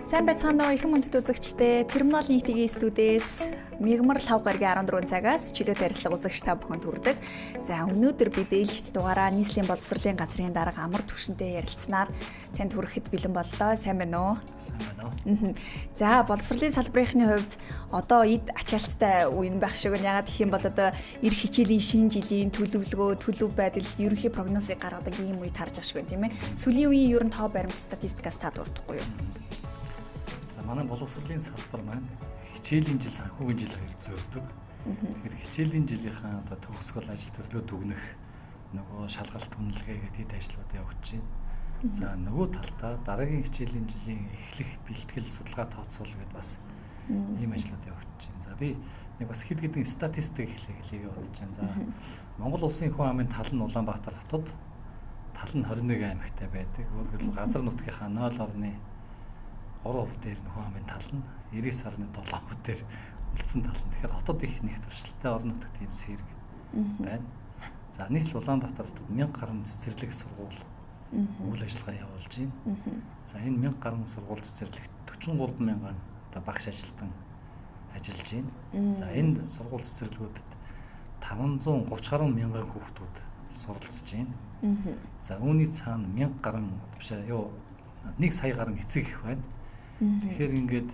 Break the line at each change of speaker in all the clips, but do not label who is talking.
Сайн байцгаана уу их мөндөд үзэгчдээ. Терминал 1 TV студиэс мигмар лав гарагийн 14 цагаас чөлөөт ярилцлага үзэгч та бүхэнд хүрдэг. За өнөөдөр бид ээлжид дугаараа нийслэлийн боловсролын газрын дарга амар түвшинтэй ярилцсанаар танд хүрэхэд бэлэн боллоо. Сайн байна уу?
Сайн байна уу.
За боловсролын салбарынхны хувьд одоо эд ачаалттай үе байх шиг нь ягаад гэх юм бол одоо эх хичээлийн шинэ жилийн төлөвлөгөө, төлөв байдал, ерөнхий прогнозыг гаргадаг ийм үе тарж ашиг байна тийм ээ. Сүүлийн үеийн ер нь тоо баримт статистикаас та дурдахгүй юу?
Манай боловсролын салбар маань хичээлийн жил санхүүгийн жил хоёр зөрдөг. Тэгэхээр хичээлийн жилийнхаа одоо төгсгөл ажил төрлөө дүгнэх нөгөө шалгалт үнэлгээ гэдэг ажлууд явагдаж байна. За нөгөө талдаа дараагийн хичээлийн жилийн эхлэх бэлтгэл судалгаа тооцоол гэдэг бас ийм ажлууд явагдаж байна. За би нэг бас хэд хэдэн статистик хэлхийг бодож байна. За Монгол улсын хүн амын тал нь Улаанбаатар хотод тал нь 21 аймагтай байдаг. Өөрөөр хэлбэл газар нутгийнхаа 0.3% дээр нөхөн амын тал нь 99.7% дээр үлдсэн тал нь. Тэгэхээр хотод их нэг туршилттай орон нутагт ийм сэрэг байна. За нийслэл Улаанбаатарт 1000 гаруй цэцэрлэг сургууль үйл ажиллагаа явуулж байна. За энэ 1000 гаруй сургууль цэцэрлэгт 43 мянган одоо багш ажилтан ажиллаж байна. За энэ сургууль цэцэрлэгүүдэд 530 гаруй мянган хүүхдүүд суралцж байна. За үүний цаана 1000 гаруй биш юу 1 сая гаруй эцэг их байна. Тэгэхээр ингээд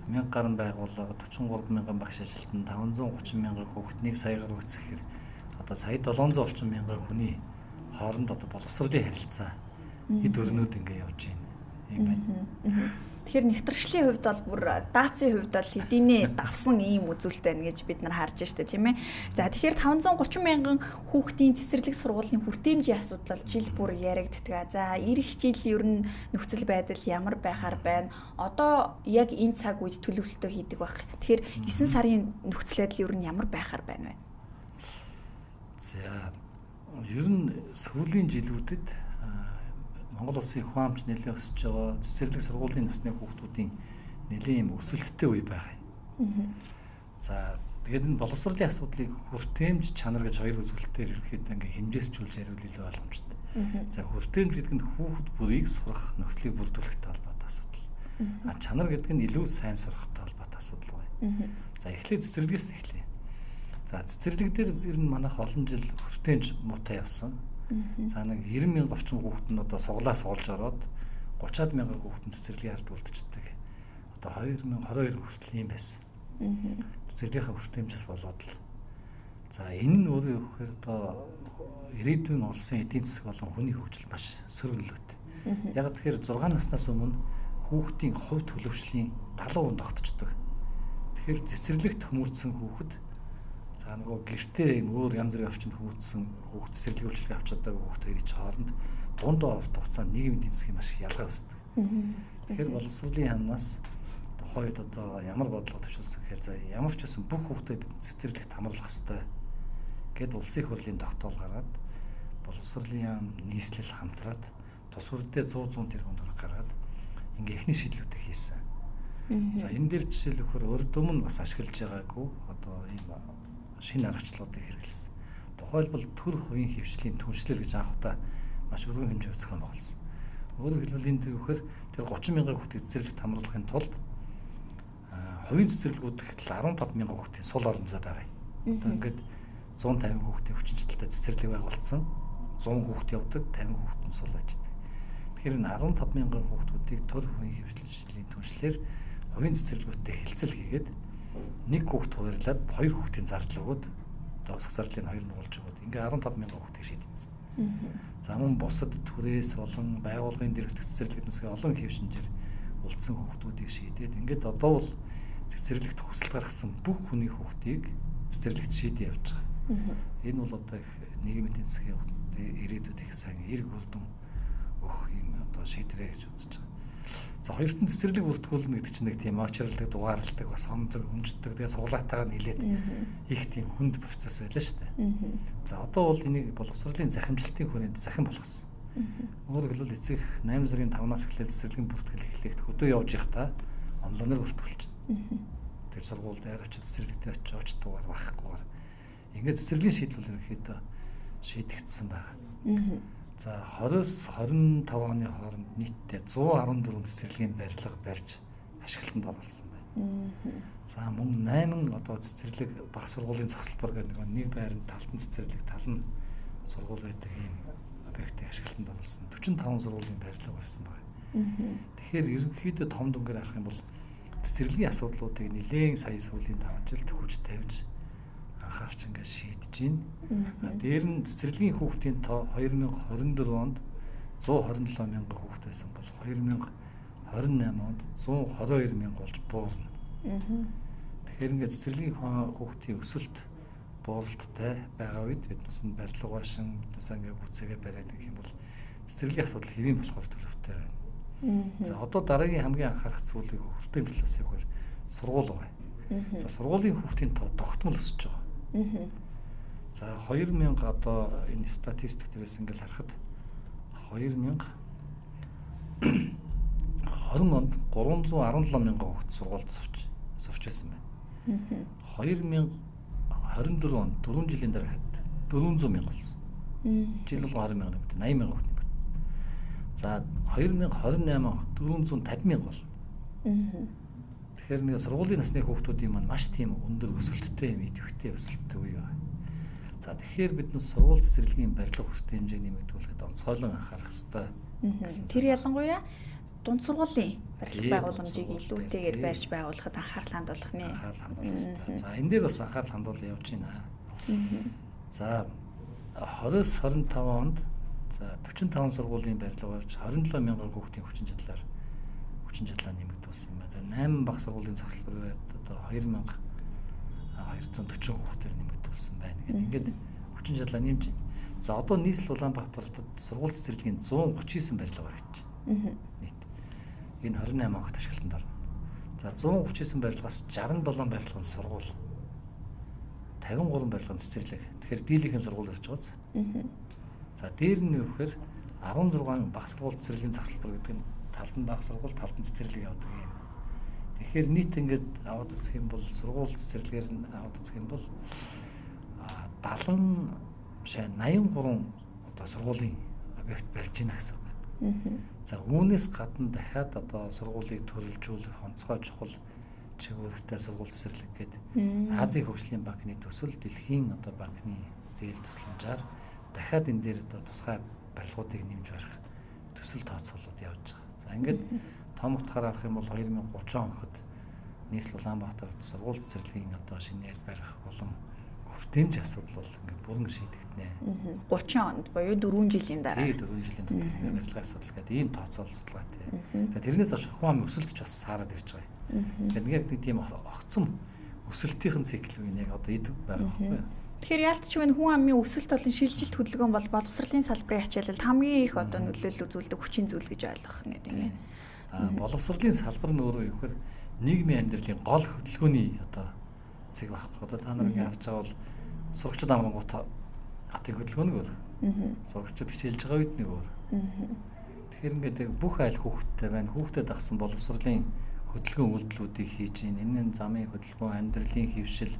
1000 гаруй байгууллага 43 мянган багш ажилтан 530 мянган хүүхэд 1 сая гаруй эцэгхээр одоо сая 700 орчим мянган хүний хооронд одоо боловсролын харилцаа эд өрнүүд ингээд явж байна. Ийм байна.
Тэгэхээр нэвтршлийн хувьд бол бүр даацын хувьд бол хэдийнэ давсан ийм үзүүлэлт байна гэж бид нар харж штэ тийм ээ. За тэгэхээр 530 мянган хүүхдийн цэцэрлэг сургуулийн хүртээмжийн асуудал бол жил бүр яригддаг. За эх хичээл ер нь нөхцөл байдал ямар байхаар байна. Одоо яг энэ цаг үед төлөвлөлтөө хийдэг байх. Тэгэхээр 9 сарын нөхцөл байдал ер нь ямар байхаар байна вэ?
За ер нь сүүлийн жилүүдэд Монгол улсын хүн амч нэлээд өсөж байгаа. Цэцэрлэг сургуулийн насны хүүхдүүдийн нэлээд юм өсөлттэй үе байгаа юм. За тэгээд энэ боловсролын асуудлыг хүртээмж чанар гэж хоёр үзүүлэлтээр ерөнхийдөө ингээ хэмжээсжүүлж ярил илүү боломжтой. За хүртээмж гэдэг нь хүүхэд бүрийг сурах нөхцөлийг бүрдүүлэхтэй холбоотой асуудал. А чанар гэдэг нь илүү сайн сурахтай холбоотой асуудал байна. За эхлээд цэцэрлэгээс нь эхлэе. За цэцэрлэг дээр ер нь манайх олон жил хүртээмж муутай явсан. За нэг 90,000 орчим хүүхэд нь одоо суглаас олж ороод 30-аад мянган хүүхэд нь цэцэрлэгийн ард үлдчихдэг. Одоо 2022 хүртэл ийм байсан. Цэцэрлэгийнхаа хүртээмжээс болоод л. За энэ нь өөрөө өгөхээр одоо ирээдүйн улсын эдийн засаг болон хүний хөгжил маш сөрөглөөтэй. Яг тэгэхээр 6 наснаас өмнө хүүхдийн хувь төлөвшлийн 70% тогтцдог. Тэгэхээр цэцэрлэгт хөмөрдсөн хүүхэд за нөгөө гэртээ юм өөр янз бүрийн орчинд хүмүүжсэн хүүхд цэцэрлэг үйлчлэг авч чаддаг хүүхд хоёрын хооронд дунд урт хугацаанд нийгмийн эдийн засгийн маш ялгаа үүсдэг. Тэгэхээр боловсролын яамнаас тухайд одоо ямар бодлого төвшүүлсэн гэхээр за ямар ч байсан бүх хүүхдэд цэцэрлэгт хамруулах ёстой гэд улсын их хурлын тогтоол гаргаад боловсролын яам нийслэл хамтраад тус бүрдээ 100 тэрбум төгрөг гаргаад ингээ эхний шийдлүүдийг хийсэн. За энэ дээр жишээлбэл урд өмнө бас ашиглаж байгаагүй одоо ийм шинэ аргачлалуудыг хэрэглэсэн. Тухайлбал төр хувийн хөвшлийн түншлэл гэж анхудаа маш өргөн хэмжээр зохион байгуулсан. Өөрөөр хэлбэл энэ төвхөр тэр 30 мянган хүүхдийг цэцэрлэгт хамруулахын тулд хувийн цэцэрлэгүүд гэхэл 15 мянган хүүхдийн сул орон зай байгаа юм. Одоо ингээд 150 хүүхдийн хүчинчлэлтэй цэцэрлэг байгуулсан. 100 хүүхд явдаг, 50 хүүхд нь сул ажилладаг. Тэгэхээр энэ 15 мянган хүүхдүүдийг төр хувийн хөвшлийн түншлэлээр хувийн цэцэрлэгүүдтэй хэлцэл хийгээд нэг хүүхд хуваарлаад хоёр хүүхдийн зардал өгөөд одоо усх зардлыг хоёр нь уулж өгөөд ингээ 15 мянган хүүхдийг шийдсэн. За мөн бусад түрээс болон байгууллагын дэргэдэх цэцэрлэгнээс олон хэв шинжээр үлдсэн хүүхдүүдийг шийдээд ингээд одоо бол цэцэрлэгт хүсэлт гаргасан бүх хүний хүүхдийг цэцэрлэгт шийдээ явж байгаа. Энэ бол одоо их нийгмийн эдийн засгийн ирээдүйд их сайн эрг үлдэн өгөх юм одоо шийдвэрээ гэж үзэж байгаа. За хоёрт нь цэцэрлэг бүртгүүлнэ гэдэг чинь нэг тийм очролдог, дугаарлдаг, бас онцог, хүнждэг, тэгээ суглаатайгаа нийлээд их тийм хүнд процесс байлаа шүү дээ. За одоо бол энийг боловсролын захимжлалтын хүрээнд захин болгосон. Өөрөөр хэлбэл эцэг 8 сарын 5-наас эхлээд цэцэрлэгийн бүртгэл эхлэхэд хөдөө явж байхдаа онлайнаар бүртгүүлж байна. Тэр сургууль дээр очиж цэцэрлэгтээ очиж дугаар багахгүйгээр ингээд цэцэрлэгийн шийдвэр ерөнхийдөө шийдэгдсэн байна. За 20-с 25 оны хооронд нийтдээ 114 цэцэрлэгийн барилга барьж ашиглалтанд оруулсан байна. За мөн 8 одоо цэцэрлэг баг сургуулийн цогцлбор гэдэг нэг байранд талтан цэцэрлэг, талан сургууль байдаг ийм объектыг ашиглалтанд оруулсан. 45 сургуулийн барилга барьсан байна. Тэгэхээр ерөнхийдөө том дүнгээр харах юм бол цэцэрлэгийн асуудлуудыг нэлээд сая сүүлийн 5 жилд хүч тавьж анхаарч ингээд шийдэж байна. Дээр нь цэцэрлэгийн хүүхдийн тоо 2024 онд 127 мянган хүүхэд байсан бол 2028 онд 122 мянга болж буурна. Тэгэхээр ингээд цэцэрлэгийн хүүхдийн өсөлт бууралттай байгаа үед бид бас барилга башин биднээс ингээд үүсэгээ бариад гэх юм бол цэцэрлэгийн асуудал хэвийн болохоор төлөвтэй байна. За одоо дараагийн хамгийн анхаарах зүйлийг хөлтийн талаас явахаар сургууль байгаа. За сургуулийн хүүхдийн тоо тогтмол өсөж байгаа. За 2000 одоо энэ статистик дээрээс ингээл харахад 2020 онд 317 мянган хүүхэд сургуульд сурч байсан байна. 2024 онд 4 жилийн дараахад 400 мянга болсон. Жил болго 20 мянга нэмэгдээ 80 мянга хүүхэд нэмэгдээ. За 2028 онд 450 мянга бол. Тэгэхээр нэг сургуулийн насны хүүхдүүдийн маань маш тийм өндөр өсөлттэй юм, идэвхтэй өсөлттэй үе байна. За тэгэхээр бид нас сургууль цэцэрлэгийн барилга хүртээ хэмжээг нэмэгдүүлэхэд онцгойлон анхаарах хэрэгтэй.
Тэр ялангуяа дунд сургуулийн барилга байгууламжийг илүүтэйгээр барьж байгуулахад анхаарал хандуулах нэ.
Анхаарал хандуулах хэрэгтэй. За энэ дээр бас анхаарал хандуул явж байна. За 20-с 25 онд за 45 сургуулийн барилга барьж 27 мянган хүүхдийн хүчин чадлаа нэмэгдүүлсэн байна. За 8 бага сургуулийн цогцлбор одоо 2240 хүүхдээр нэмэгдүүлсэн байна. Ингээд хүчин чадлаа нэмж байна. За одоо нийслэл Улаанбаатарт сургууль цэцэрлэгийн 139 барилга баригдаж байна. Нийт. Энэ 28 огт ашиглалтанд орно. За 139 барилгаас 67 барилга нь сургууль. 53 барилга нь цэцэрлэг. Тэгэхээр дийлийнхэн сургууль ирж байгааз. За дээр нь юу гэхээр 16 бага сургууль цэцэрлэгийн цогцлбор гэдэг нь талдан бага сургууль, талдан цэцэрлэг явдаг юм. Тэгэхээр нийт ингээд аваад үзэх юм бол сургууль цэцэрлэгээр нь аваад үзэх юм бол 70 83 одоо сургуулийн объект барьж гинэ гэсэн үг. За үүнээс гадна дахиад одоо сургуулийг төрөлжүүлэх онцгой чухал чиглэлтэй сургууль цэцэрлэг гэдэг Азийн хөгжлийн банкны төсөл, дэлхийн одоо банкны зээл тусламжаар дахиад энэ дээр одоо тусгай барилгуудыг нэмж барих төсөл тооцоолууд явж байгаа. За ингээд том утгаараа харах юм бол 2030 онд нийслэл Улаанбаатарт сургууль цэцэрлэгийн одоо шинээр барих болон хүртээмж асуудал бол ингээд бүрэн шийдэгдэнэ.
30 онд буюу 4 жилийн дараа.
Тий 4 жилийн дотор ингээд барилгын асуудал гэдэг ийм тооцоол судалгаатай. Тэгээд тэрнээс хойш хүн амын өсөлтч бас саарад ирж байгаа юм. Тэгээд нэг тийм огцом өсөлтийн цикл үе яг одоо идэв байгаа байхгүй юу?
Тэгэхээр яалтч вэ хүн амын өсөлт болон шилжилт хөдөлгөөн бол боловсролын салбарын ачаалал хамгийн их одоо нөлөөлөл үзүүлдэг хүчин зүйл гэж ойлгох нь тийм ээ.
Боловсролын салбар нь өөрөө юу гэхээр нийгмийн амьдралын гол хөдөлгөөний одоо зэг байхгүй. Одоо та нар ингээд авч авал сурагчид амрангуут хатын хөдөлгөөн нэг өөр. Сурагчид хичээлж байгаа үед нэг өөр. Тэгэхээр ингээд бүх айл хүүхдтэй байна. Хүүхдэд дагсан боловсролын хөдөлгөөн үйлдэлүүдийг хийж ийн. Энэ нь замын хөдөлгөөн, амьдралын хэвшил,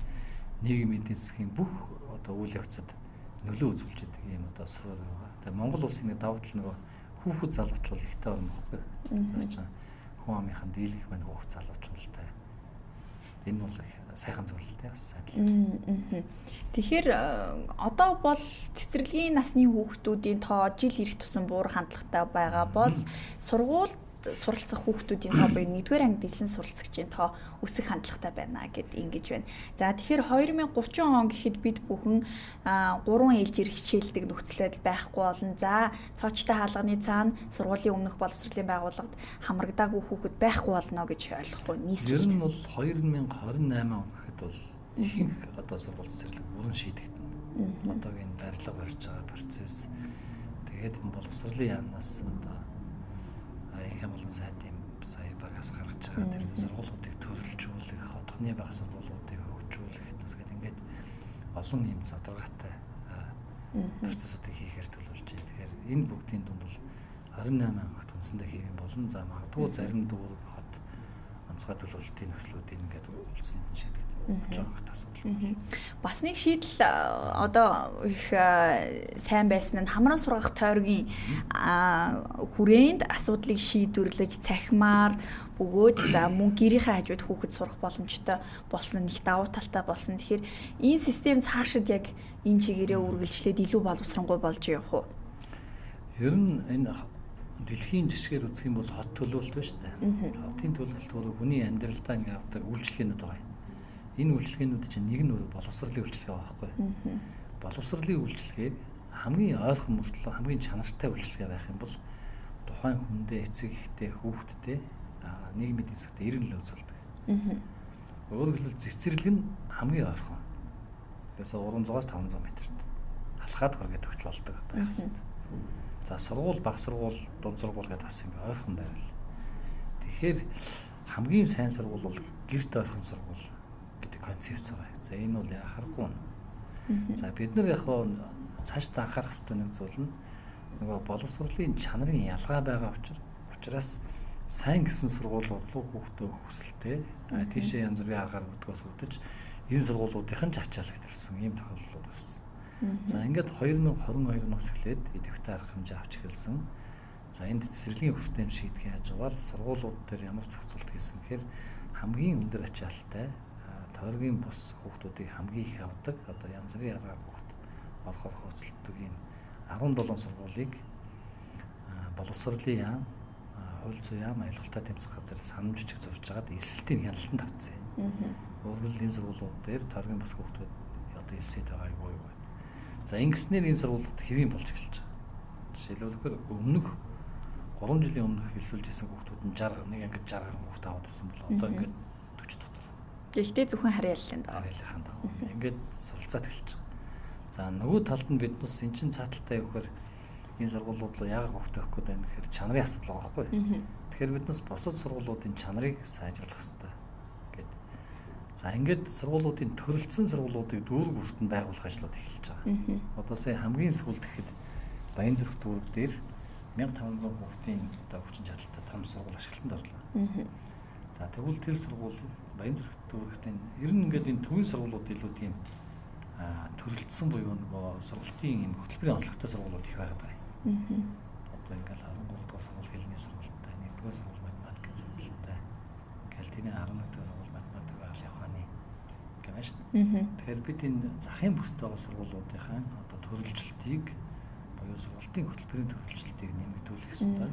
нийгмийн эдийн засгийн бүх одоо үйл явцад нөлөө үзүүлж байгаа юм одоо суурь байгаа. Тэгээ Монгол улсын нэг давуу тал нөгөө хүүхэд залууч бол ихтэй орно байхгүй. Хүн амынхан дийлэх байна хүүхэд залууч болтой. Энэ бол сайхан зүйл л дээ бас сайдлаас.
Тэгэхээр одоо бол цэцэрлэгийн насны хүүхдүүдийн тоо жил ирэх тусам буурах хандлагатай байгаа бол сургуульд суралцах хүүхдүүдийн тоо буюу 1-р анги дэлсэн суралцагчийн тоо өсөх хандлагатай байна гэд ингэж байна. За тэгэхээр 2030 он гэхэд бид бүхэн 3 ээлжээр хичээлдэг нөхцөл байдал байхгүй болно. За цоочтой хаалганы цаана сургуулийн өмнөх боловсролын байгууллагад хамрагдаагүй хүүхэд байхгүй болно гэж ойлгох уу?
Нийслэл нь бол 2028 он гэхэд бол ихэнх одоо сургууль цэцэрлэг бүрэн шийдэгдэнэ. Одоогийн барилга барьж байгаа процесс тэгээд энэ боловсролын яамнаас одоо инхэм болон сайдын сая багаас гаргаж байгаа тэр сургуулиудыг төрөлжүүлэх, хотхны бага сургуулиудыг хөгжүүлэх гэдэг ингээд олон юм задваргатай процессыг хийхээр төлөвлөж байна. Тэгэхээр энэ бүгдийн дунд бол 28 ангит үндсэндээ хийх юм болон за магадгүй зарим дүүрэг хот онцгой төлөвлөлтийн нөхцлүүдийн ингээд үлдсэнд нь шийдэж болж байгаа асуудал.
Бас нэг шийдэл одоо их сайн байсан нь хамран сургах тойргийн хүрээнд асуудлыг шийдвэрлэж цахимаар бөгөөд за мөн гэрийнхээ хажууд хүүхэд сурах боломжтой болсон нь их давуу талтай болсон. Тэгэхээр энэ систем цаашид яг энэ чигээрээ үргэлжлээд илүү боловсронгуй болж явах уу?
Ер нь энэ дэлхийн жишгээр үзэх юм бол хот төлөвлөлт байна шүү дээ. Хотын төлөвлөлт бол хүний амьдралдаа ингээд авдаг үйлчлэгээнүүд байгаа. Энэ үйлчлэгээнүүд чинь нэг нь боловсролын үйлчлэгээ байгаа байхгүй. Боловсролын үйлчлэгийг хамгийн ойрхон мөртлөө хамгийн чанартай үйлчлэгээ байх юм бол тухайн хүндээ эцэг эхтэй хүүхэдтэй нийгмийн эдийн засгт эренлөө үзүүлдэг. Өөрөөр хэлбэл цэцэрлэг нь хамгийн ойрхон. Тэгээс 300-аас 500 метрт алхаад хүргээд өгч болдог байх хэвээр. За сургууль, бага сургууль, дунд сургууль гэдээ бас ингээ ойрхон байвал. Тэгэхээр хамгийн сайн сургууль бол гэрт ойрхон сургууль гэдэг концепц байгаа. За энэ бол харахгүй нь. За бид нар яг цаашдаа анхаарах хэрэгтэй нэг зүйл нь нөгөө боловсролын чанарын ялгаа байгаа учраас сайн гэсэн сургуулиуд руу хүүхдээ хүсэлтэй тийшээ янз бүрийн аргаар өдгөөс үдэж энэ сургуулиудын ч ачаалал төрсэн ийм тохиолдлууд гарсан. За ингээд 2022 оноос эхлээд идэвхтэй арга хэмжээ авч эхэлсэн. За энд цэцэрлэгийн хүртээмж шийдэх яаж байгаа сургуулиуд дээр ямар зохицуулт хийсэн гэхээр хамгийн өндөр ачаалттай тойргийн бус хүүхдүүдийг хамгийн их авдаг одоо янз бүрийн аргаар хүүхд олохоор хөөцөлдөг ийм 17 сургуулийг боловсролын яам, хууль зүйн яам, аялалтай тэмцэх газар санам жижиг зурж байгаад эсэлтийн хяналтанд авцсан. Өөрөөр хэлбэл энэ сургуулиуд дээр тойргийн бус хүүхдүүд одоо эсээд байгаа юу юу. За ингэснээр энэ сургуулиуд хэвийн болж эхэлж байгаа. Жишээлбэл өмнөх 3 жилийн өмнөх хэлсүүлж исэн хүүхдүүд нь 60 нэг ангид 60 гаруй хүүхд аваад байсан бол одоо ингээд 40 дотор.
Гэхдээ зөвхөн харьяаллын доо.
Харьяаллын доо. Ингээд суралцаад эхэлж байгаа. За нөгөө талд нь бид бас эн чин цааталтай явахаар энэ сургуулиуд руу яагаад хүүхд авахгүй байна гэхээр чанарын асуудал байгаа байхгүй. Тэгэхээр биднес бусад сургуулиудын чанарыг сайжруулах хэрэгтэй гэдэг. За ингээд сургуулиудын төрөлцсөн сургуулиудыг дүүрэг бүртэн байгуулах ажлууд эхэлж байгаа. Одоо сая хамгийн сүүлд гэхэд Баянзүрх дүүрэг дээр 1500 хүүхдийн одоо хүчин чадалтай том сургууль ашиглалтанд орлоо. За тэгвэл тэр сургууль Баянзүрх дүүрэгтээ ер нь ингээд энэ төвийн сургуулиуд илүү тийм төрөлцсөн буюу нөгөө сургалтын юм хөтөлбөрийн онцлогтой сургуулиуд их байгаад байгаа. Одоо ингээл 13 дугаар сургууль хэлний сургуультай, 1-р сургууль математикийн сургуультай, Калтины 11-р сургууль математик байгалийн ухааны гэх юм шүү дээ. Тэгэхээр бид энэ захын бүсд байгаа сургуулиудынхаа одоо төрөлжилтийг буюу сургалтын хөтөлбөрийн төрөлжилтийг нэмэгдүүлэх ёстой.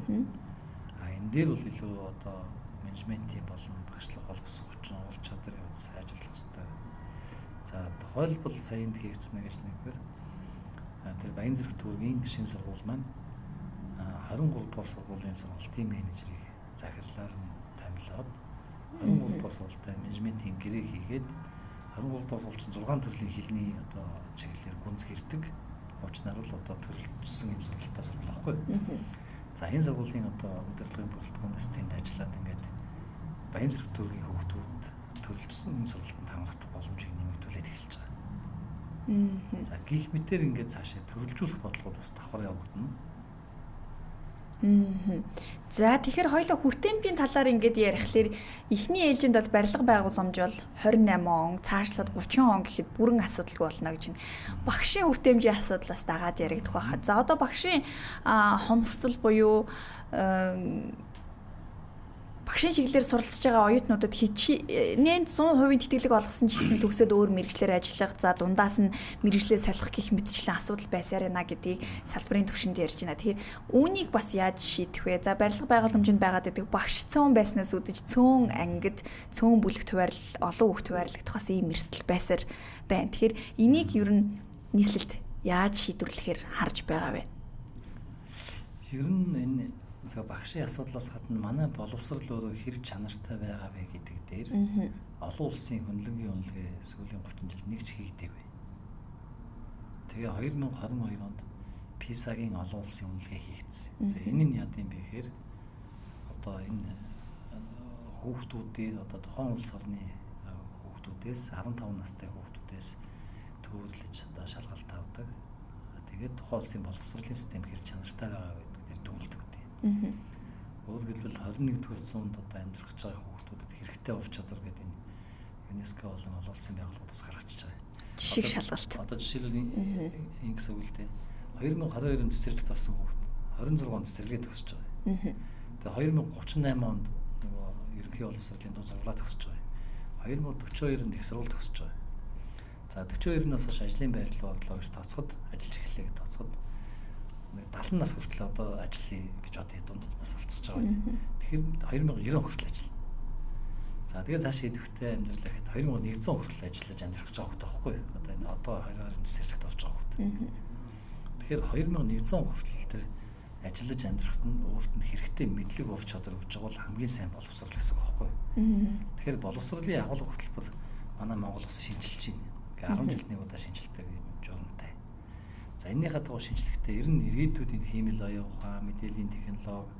Энэ дээр бол илүү одоо менежментийн болон багшлах холбос хүчин ур чадрыг сайжруулах ёстой. За тухайлбал саянд хийгдсэн гэж нэгээр тэр Баянзүрх дүүргийн шинэ сургууль маань 23 дугаар сургуулийн сургалтын менежерийг захирлаар нь томилоод 23 дугаар сургуультай менежментийн гэрээ хийгээд 23 дугаар сургуулийн 6 төрлийн хэлний одоо чиглэлээр гүнзг ирдэг. Уучнаар л одоо төрөлжсөн юм сургалтаа сургууль байхгүй. За энэ сургуулийн одоо удирдлагын бүрэлдэхүүнээс тэнд ажиллаад ингээд Баянзүрх дүүргийн хүүхдүүд төрөлжсөн энэ сургалтанд хамрах боломжийг нэмэгдүүлээд эхэлж байгаа. За гих мэтэр ингээд цаашаа төрөлжүүлэх бодлогод бас давхар явагдана.
За тэгэхээр хоёулаа хүртээмжийн талаар ингээд ярихлаэр эхний ээлжинд бол барилга байгууламж бол 28 он, цаашлаад 30 он гэхэд бүрэн асуудалгүй болно гэж нь багшийн хүртээмжийн асуудлаас дагаад яригдах байхаа. За одоо багшийн хомсдол буюу багшийн чиглэлээр суралцж байгаа оюутнуудад нээнд 100% тэтгэлэг олгосон ч гэсэн төгсөөд өөр мэргэжлэр ажиллах, за дундаас нь мэргэжлээ солих гэх мэтчлэн асуудал байсаар байна гэдгийг салбарын түвшинд ярьж байна. Тэгэхээр үүнийг бас яаж шийдэх вэ? За барилга байгууламжинд байгаад байдаг багш цөөн байснаас үүдэж цөөн ангид, цөөн бүлэгт хуваарлал, олон хүүхд хуваарлагдах бас ийм эрсдэл байсаар байна. Тэгэхээр энийг ер нь нийслэлд яаж шийдвэрлэхээр харж байгаа вэ?
Ер нь энэ багшийн асуудлаас гадна манай боловсрол өөрөө хэрэг чанартай байгаа вэ гэдэг дээр олон улсын хөндлөнгийн үнэлгээ сүүлийн 30 жилд нэг ч хийгдээгүй. Тэгээ 2022 онд PISA-гийн олон улсын үнэлгээ хийгдсэн. За энэ нь яа гэм бэ гэхээр одоо энэ хүүхдүүдийн одоо тухайн улс орны хүүхдүүдээс 15 настай хүүхдүүдээс төвлөж одоо шалгалт авдаг. Тэгээд тухайн улсын боловсролын систем хэрэг чанартай байгаа гэдэг дээр дүгнэлт өгдөг. Өөрөөр хэлбэл 21-р зуунд одоо амьдрах гэж байгаа хүүхдүүдэд эрсдэлтэй ур чадвар гэдэг энэ ЮНЕСКО болон олон улсын байгууллагуудаас гаргачихж байгаа.
Жишээ шалгалт.
Одоо жишээлбэл ингэсэн үг л дээ. 2022 онд цэцэрлэгт орсон хүүхэд 26 онд цэцэрлэгээ төгсөж байгаа. Тэгээ 2038 онд нөгөө ерөнхий боловсролын дунд сургуулаа төгсөж байгаа. 2042 онд их сургууль төгсөж байгаа. За 42-наас хойш ажлын байрлал борлоо гэж тооцоход ажиллаж эхэллээ гэж тооцоход 70 нас хүртэл одоо ажиллая гэж одоо дунд нас болцож байгаа. Тэгэхээр 2090 хүртэл ажиллана. За тэгээ цааш идэвхтэй амьдрал гэхэд 2100 хүртэл ажиллаж амьдрах гэж байгаа байхгүй юу? Одоо энэ одоо 22 цэцэрлэгт орж байгаа хүүхэд. Тэгэхээр 2100 хүртэл тэр ажиллаж амьдрахад нь өөрт нь хэрэгтэй мэдлэг ур чадвар өгж байгаа бол хамгийн сайн боловсрол гэсэн үг байхгүй юу? Тэгэхээр боловсролын агуулга хөтөлбөр манай Монгол улс шинжилж байна. 10 жилд нэг удаа шинжилдэг юм журамтай. За энэнийхээ дагуу шинжилгээтэй ер нь ирээдүйд энэ хиймэл оюун ухаан, мэдээллийн технологи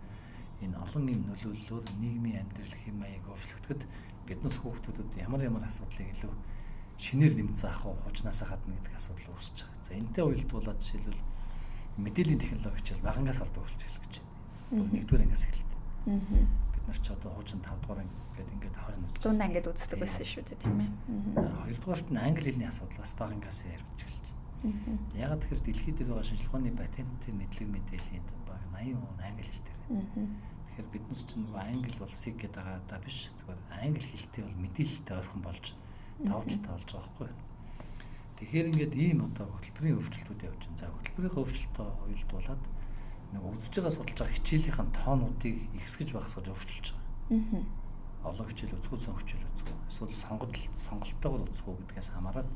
энэ олон юм нөлөөллөөр нийгмийн амьдрал хэм маяг өөрчлөгдөхөд биднес хүүхдүүдэд ямар асуудлыг илүү шинээр нэмж заах уу, хуучнаасаа гадна гэдэг асуудал үүсэж байгаа. За энэтэй уялдуулаад жишээлбэл мэдээллийн технологи хичээл багангаас олдог болж эхэлж гэж байна. Нэгдүгээр ангиас эхэлдэг. Бид нар ч одоо хуучин 5 дугаар ингээд хойно
дунд ангид үздэг байсан шүү дээ, тийм ээ.
Хоёрдугаарт нь англи хэлний асуудал бас багангаас яригдж эхэлж байна. Ягаад тэгэхээр дэлхийд дээр байгаа шинжилгээний патентын мэдлэг мэдээллийн баг 80% англи хэл дээр. Тэгэхээр биднес ч нөгөө англи улсыг гэдэг байгаа биш зүгээр англи хэлтэй бол мэдээлэлтэй ойрхон болж давуу талтай болж байгаа байхгүй. Тэгэхээр ингээд ийм одоо хөтөлбөрийн өөрчлөлтүүд явж байна. За хөтөлбөрийн өөрчлөлтөө уялдуулаад нөгөө үзэж байгаа судалж байгаа хичээлийнхэн тоонуудыг ихсгэж багасгаж өөрчилж байгаа. Олон хичээл үзгүй, цөөн хичээл үзгүй. Эсвэл сонголттойгоор үзгүй гэдгээс хамаарат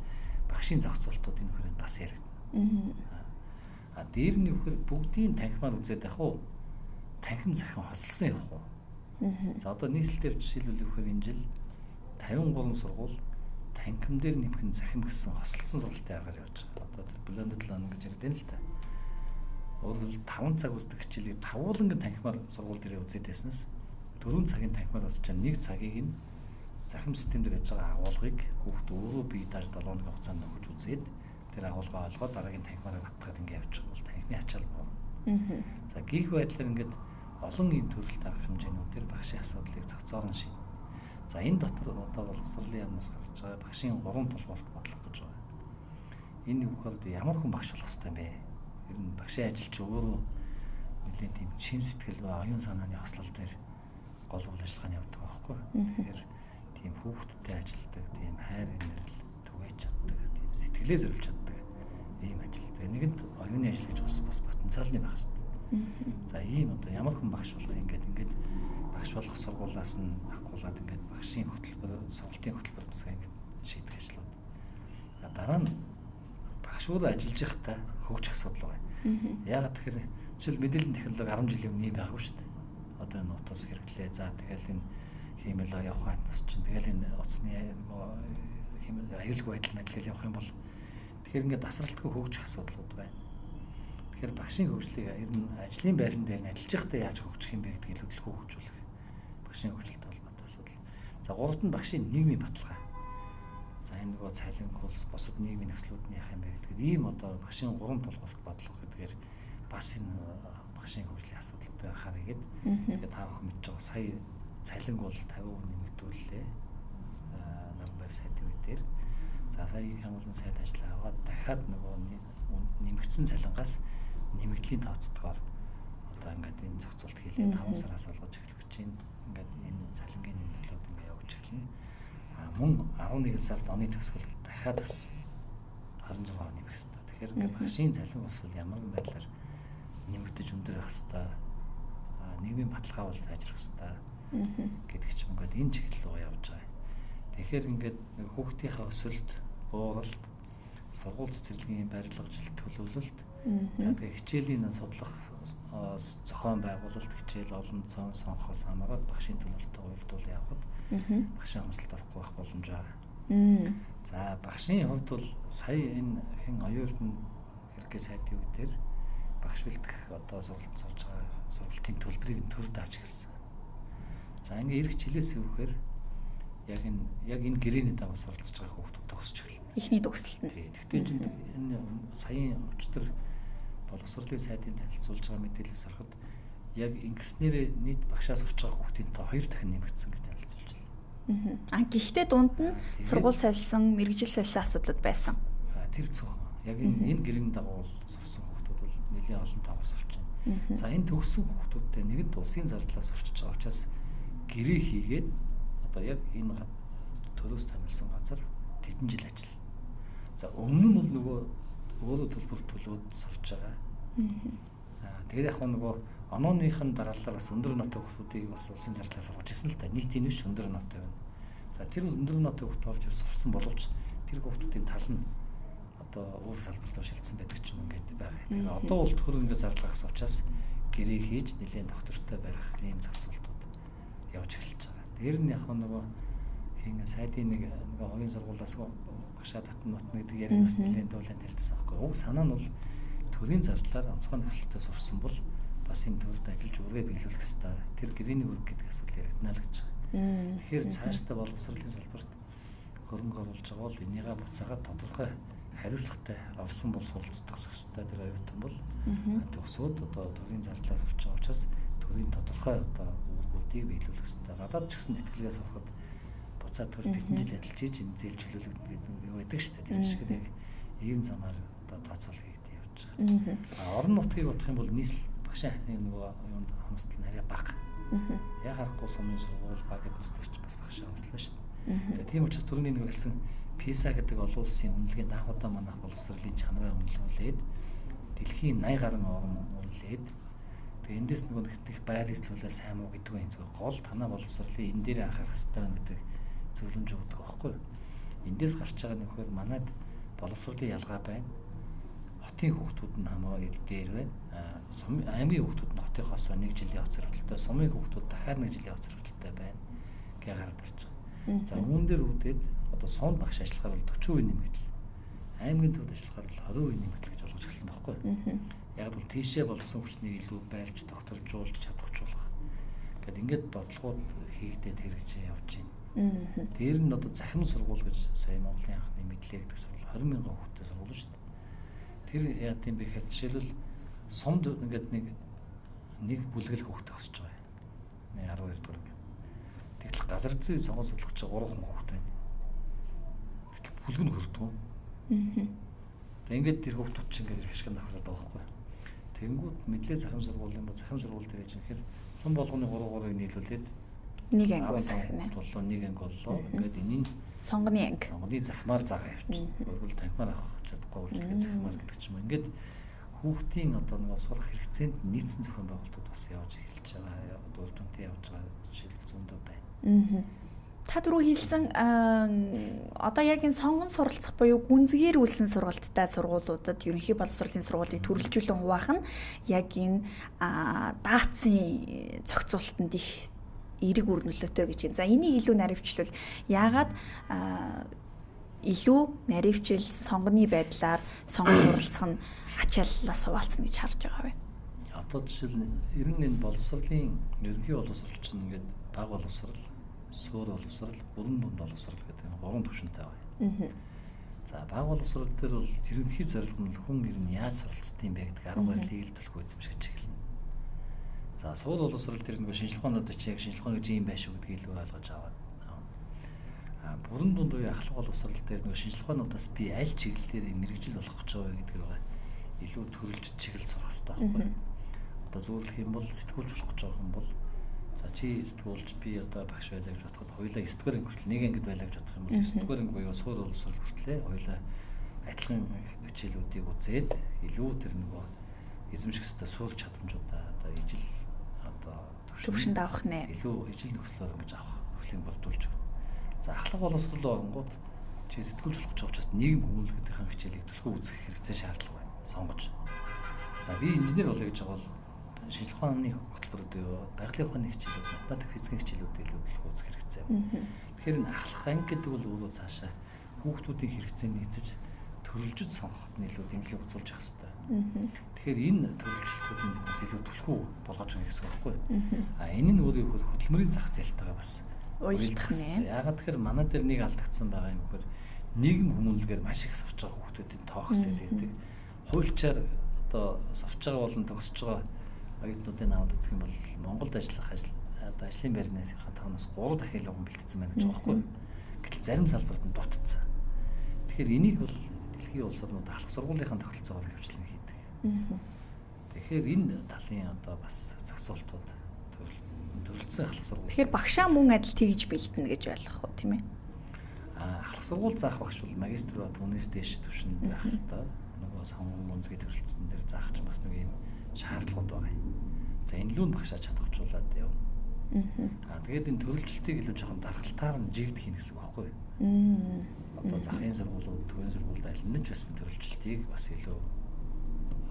багшийн зохицуултууд энэ хүрээнд бас яригдана. Дээр нь вөхөр бүгдийн танхимаар үзээд явах уу? Танхим захин хослсон явах уу? За одоо нийслэлээр жишээлбэл вөхөр энэ жил 53 сургууль танхим дээр нэмэх нь захим гэсэн хослсон сургалтын аргаар явж байгаа. Одоо тэр blended learning гэж ярьдаг юм л та. Өөрөөр 5 цаг үздэг хичээлийг тавуулангийн танхимаар сургууль дээр үзээд байснаас 4 цагийн танхимаар үзэж байгаа 1 цагийг нь захим систем дээр яж байгаа агуулгыг хүүхд өөрөө бие дааж 7 өдрийн хугацаанд өгч үзээд тэр агуулгаа олгоод дараагийн танхимаараа батгаад ингэ явж байгаа бол танхимын ачаал боо. За гих байдлаар ингээд олон ийм төрөлт арга хэмжээнүүдээр багшийн асуудлыг зохицоор нь шийднэ. За энэ дотор одоо боловсролын яамнаас гарч байгаа багшийн 3 тулгуурт бодлого гэж байгаа. Энэ үхэнд ямар хүн багш болох ёстой юм бэ? Ер нь багшийн ажил чи өөрөө нэлээд тийм чин сэтгэл ба оюун санааны хослол дээр гол үйл ажиллагааны явдаг байхгүй. Тэгэхээр тийм хүүхдтэй ажилдаг, тийм хайр инрэл түгээж чаддаг, тийм сэтгэлээ зориулж чаддаг ийм ажилдаг. Нэгэнт оюуны ажил гэж бас потенциалны байх хэрэгтэй. За ийм одоо ямар хүн багш болох ингээд багш болох сургуулиас нь ахгуулаад ингээд багшийн хөтөлбөр, сургалтын хөтөлбөр төсөө ингээд шийдэх ажлууд. Дараа нь багш өөрөө ажиллаж байхдаа хөгжих асуудал байна. Яагаад тэгэхээр жишээл мэдээллийн технологи 10 жилийн өмнө байгаагүй шүү дээ. Одоо энэ утас хэрэглээ. За тэгэл энэ хиймэл явах хатнаас чинь тэгэл энэ утасны хиймэл аюулгүй байдал мэдлэл явах юм бол тэгэхээр ингээд асралтгүй хөгжих асуудлууд байна. Тэгэхээр багшийн хөгжлийг ер нь ажлын байран дээр нь ажиллаж байхдаа яаж хөгжих юм бэ гэдгийг хөдөлгөөн хөгжүүлэх. Багшийн хөгжилтэй холбоотой асуудал. За гуравт нь багшийн нийгмийн баталгаа. За энэ нөгөө цалин хөлс бусад нийгмийн нөхцлүүд нь яах юм бэ гэдгээр ийм одоо багшийн 3 тулгуурт бодлого гэдгээр бас энэ багшийн хөгжлийн асуудлуудыг анхаарай гэдэг. Тэгээд та бүхэн мэдж байгаа сая цалинг бол 50% нэмэгдүүллээ. Нормбай сайдын үе дээр. За сая их хамгаалалтын сайд ажил аваад дахиад нөгөө нэмэгдсэн цалингаас нэмэгдлийн тооцдгоор одоо ингээд энэ зохицуулт хийлээ 5 сараас олгож эхлэх гэж байна. Ингээд энэ цалингийн нэмэлтүүд ингээд явж эхэлнэ. Мөн 11 сард оны төгсгөл дахиад бас 26% нэмэх хэрэгтэй. Тэгэхээр ингээд багшийн цалин бас ямар нэгэн байдлаар нэмэгдэж өндөр байх хэрэгтэй. Нийгмийн баталгаа бол сайжрах хэрэгтэй гэдэг ч юм ингээд энэ чиглэл рүү явж байгаа. Тэгэхээр ингээд хүүхдийнхээ өсөлт, бууралт, сургууль цэцэрлэгийн барилгачлалт, төлөвлөлт, за тэгээ хичээлийн судлах зохион байгуулалт, хичээл олон сонгохоос хамаарат багшийн төлөвлөлтөд уялдуул явахад багшийн амсгалт орохгүй байх боломж байгаа. За багшийн хувьд бол сая энэ хэн оюутны ерхий сайдын үе дээр багш бэлдэх одоо сургалт сурж байгаа сургалтын төлбөрийг төр дааж эхэлсэн. За ингээ ирэх жилээс үүхээр яг энэ гэрээний дагуу суралцж байгаа хүүхдүүд төгсөж эхэлнэ.
Эхний төгсөлт нь.
Тэгтээ чинь энэ саяын өчтөр боловсролын сайдын танилцуулж байгаа мэдээлэлс харахад яг ингэснээр нийт багшаас сурч байгаа хүүхдийн тоо 2 дахин нэмэгдсэн гэж танилцуулж байна.
Гэхдээ дунд нь сургууль солисон, мэрэгжил солисон асуудлууд байсан.
Тэр зөвхөн яг энэ гэрийн дагуу сурсан хүүхдүүд бол нэлээд олон тоогоор сурч байна. За энэ төгссөн хүүхдүүдтэй нэгэнт улсын зардлаас сурчиж байгаа учраас гэрээ хийгээд одоо яг энэ төрөөс томилсон газар тэдэн жил ажил. За өмнө нь бол нөгөө өөрөө төлбөр төлөөд сурч байгаа. Тэгээд яг нөгөө онооныхын дараалал бас өндөр нотой хүүхдүүдийг бас улсын зардлаар сургаж ирсэн л та. Нийтийн биш өндөр нотой байна. За тэр өндөр нотой хүүхд орж ир сурсан боловч тэр хүүхдүүдийн тал нь одоо өөр салбарт шилжсэн байдаг ч юм ингээд байгаа. Тэгэхээр одоо бол төр ингээд зарлахаас учраас гэрээ хийж нэлээд доктортой барих ийм зохицуултууд явж эхэлж байгаа. Тэр нь яг нөгөө хин сайдын нэг хувийн сургуулиас багшаа татна утна гэдэг ярианаас нэлээд дуулан талдсан байхгүй. Уг санаа нь бол төрийн зардлаар онцгой нөхцөлтэй сурсан бол бас энэ төрд ажиллаж үргээ биелүүлэх хэрэгтэй. Тэр гэрээний үүрэг гэдэг асуудал яригдана л гэж байгаа. Тэгэхээр цаашдаа боловсролын салбарт хөрөнгө оруулж байгаа бол энийгээ буцаагаад тодорхой хариуцлагатай орсон бол суралцдаг хэрэгтэй. Тэр оюутан бол төгсөөд одоо төрийн зардлаар сурч байгаа учраас төрийн тодорхой одоо үүргүүдийг биелүүлэх хэрэгтэй. Гадаад ч гэсэн тэтгэлгээс сурахад буцаад төр тэдэн жил ажиллаж ийж энэ зээл чөлөөлөгдөн гэдэг юу байдаг шүү дээ. Тэр шиг яг ийм замаар одоо тооцоол хийгдэж явж байгаа. Орон нутгийг бодох юм бол нийслэл багшаа нөгөө юунд хамсдал нарийн бага. Яг харахгүй сумын сургууль баг гэдэг үстерч бас багшаа хамсдал байна шүү дээ. Тэгээ тийм учраас түрүүний нэг хэлсэн PISA гэдэг олон улсын үнэлгээнд анх удаа манайх боловсролын чанараа үнэлүүлээд дэлхийн 80 гаруй орн үнэлээд тэгээ эндээс нөгөө их байр эзлүүлээ сайн муу гэдэг нь зөв гол танаа боловсролын энэ дээр анхаарах хэрэгтэй байна гэдэг зөвлөмж өгдөг байхгүй юу? Эндээс гарч байгаа нөхөр манайд боловсролын ялгаа байна. Хотын хүүхдүүд нь хамаагүй дээр байна. Аймгийн хүүхдүүд нь хотынхоос 1 жилийн хоц сургалттай, сумын хүүхдүүд дахиад 1 жилийн хоц сургалттай байна гэж гараад ирж байгаа. За үүн дээр үүдээд одоо суунд багш ажиллахаар бол 40% нэмэгдэл. Аймгийн төвд ажиллахаар бол 20% нэмэгдэл гэж олгож гисэн байхгүй юу? Яг бол тийшээ болсон хүчнийг илүү байлж тогтолжуулж чадахжуулах. Гэт ингээд бодлогууд хийгдээд хэрэгжиж явж байна. Тэр нь одоо захим сургууль гэж сая Монголын анхны мэдлэг гэдэг сургууль 20,000 хүүхдтэй сургууль шүү дээ. Тэр яа гэм бэ гэхээр жишээлбэл сумд ингээд нэг бүлгэл хүүхд төгсөж байгаа. Нэг 12 дугаар. Тэгэл газар зүй сонгож судлах чинь 3 хүүхд байна. Тэгэл бүлэг нь хөрдөг. Тэг ингээд тэр хүүхдүүд чинь ингээд ирэх шиг нөхрөөд байгаа байхгүй. Тэнгүүд мэдлэг захим сургууль юм ба захим сургууль дээр чинь хэр сум болгоны 3-3-ыг нийлүүлээд
нэг анги үсгэнэ.
Боллоо нэг анги боллоо. Ингээд энийн
сонгоны анги.
Сонгоны захимаар загаа явчихна. Өөрөөр танхимаар авах чадахгүй үйлчлэгээ захимаар гэдэг ч юм. Ингээд хүүхдийн одоо нэг сурах хэрэгцээнд нийцсэн зохион байгуулалтууд бас явж эхэлж байгаа. Өөр дүнтэй явж байгаа жишээл зөндөө байна.
Та түрүү хэлсэн одоо яг энэ сонгон суралцах буюу гүнзгийрүүлсэн сургалттай сургуулиудад ерөнхий боловсролын сургуулийг төрөлжүүлэн хуваах нь яг энэ даацын зохицуулалтанд их эерэг үр нөлөөтэй гэж байна. За энийг илүү наривчлал яагаад илүү наривчил сонгоны байдлаар сонгон суралцах нь ачааллаас хуваалцна гэж харж байгаа вэ?
Одоо жишээл ер нь энэ боловсролын ерөнхий боловсрол чинь ингээд баг боловсрол, суур боловсрол, бүрэн дунд боловсрол гэдэг 3 түвшинтэй байна. За баг боловсрол дээр бол ерөнхий зорилго нь хүн ер нь яаж суралцдаг юм бэ гэдэг 10 гаруй төлөв эзэмшиж чиглэнэ. За суур боловсрол дээр нэг шинжилгээ оноод чи яг шинжилгээ гэж юм байш гэдгийг илүү ойлгож аваад. Бүрэн дунд үе ахлах боловсрол дээр нэг шинжилгээнуудаас би аль чиглэлээр мэрэгжил болох гэж байгаа гэдэг рүүгээ илүү төрөлж чиглэл сурах хэрэгтэй байхгүй. Одоо зөвлөх юм бол сэтгүүлч болох гэж байгаа юм бол за чи сэтгүүлч би одоо багш байлаа гэж бодоход хоёулаа 9 дугаар анги хүртэл нэг ангид байлаа гэж бодох юм бол 9 дугаар анги буюу суур боловсрол хүртлээ хоёулаа адилхан хичээлүүдийг үзээд илүү тэр нөгөө эзэмших хэвээр суур чадамжуудаа одоо ижил одоо
төвшөнд авах нэ.
Илүү ижил нөхцлөөр ингэж авах нөхцөлийг болдуулж байна. За ахлах боловсролын оронгууд чи сэтгүүлч болох гэж байгаа учраас нийгэм хүмүүлэгдэх хичээлийг төлхөө үзэх хэрэгцээ шаардлага байна. Сонгож. За би инженер болъё гэж байгаа бол шинжилгээ ухааны хөтөлбөрүүд юу, байгалийн ухааны хичээлүүд, математик, физикийн хичээлүүд илүү төлхөө үзэх хэрэгцээ байна. Тэгэхээр энэ ахлах анги гэдэг бол өөрөө цаашаа хүүхдүүдийн хэрэгцээнд нийцэж төрөлжөж сонгоход нь илүү дэмжлэг үзүүлж явах хэрэгтэй. Тэгэхээр энэ төрөлжлтүүдийн биднээс илүү төлхөө болгож байгаа гэсэн үг байхгүй. Энэ нь өөрөө хөдөлмөрийн зах зээлтэйгээ бас
уялдах нэ.
Яагаад тэгэхээр манай дээр нэг алдагдсан байгаа юм гэхээр нийгэм хүмүүлгээр маш их сурч байгаа хүүхдүүдийн тоох хэсэг гэдэг. Хуульчаар одоо сурч байгаа болон төгсөж байгаа оюутнуудын аваад үзэх юм бол Монголд ажиллах одоо ажлын байрнаас тоноос 3 дахин илүү хүн бэлтгэсэн байна гэж байгаа байхгүй. Гэтэл зарим салбарт нь дутцсан. Тэгэхээр энийг бол дэлхийн улс орнууд ахлах сургуулийнхаа тохиролцоогоор хөвчлэн хийдэг. Тэгэхээр энэ талын одоо бас зохицуултууд төрөлдсөн ахлах сургууль.
Тэгэхээр багшаа мөн адил тэгж бэлтэнэ гэж ойлгох уу, тийм ээ?
Ахлах сургууль заах багш бол магистр бод үнээс дээш түвшинд байх хэвээр. Нөгөө сонгон үнцгийн төрөлцсөн дээр заах ч бас нэг юм шаардлагууд байгаа. За энэ лүүн багшаа чадахжуулаад явна. Тэгээд энэ төрөлжилтийг илүү жоохон дархалтаар нь жигдэх юм гэсэн үг байхгүй юу? Одоо захын сургуулиуд, төвийн сургуульд аль нэг ч бас төрөлжилтийг бас илүү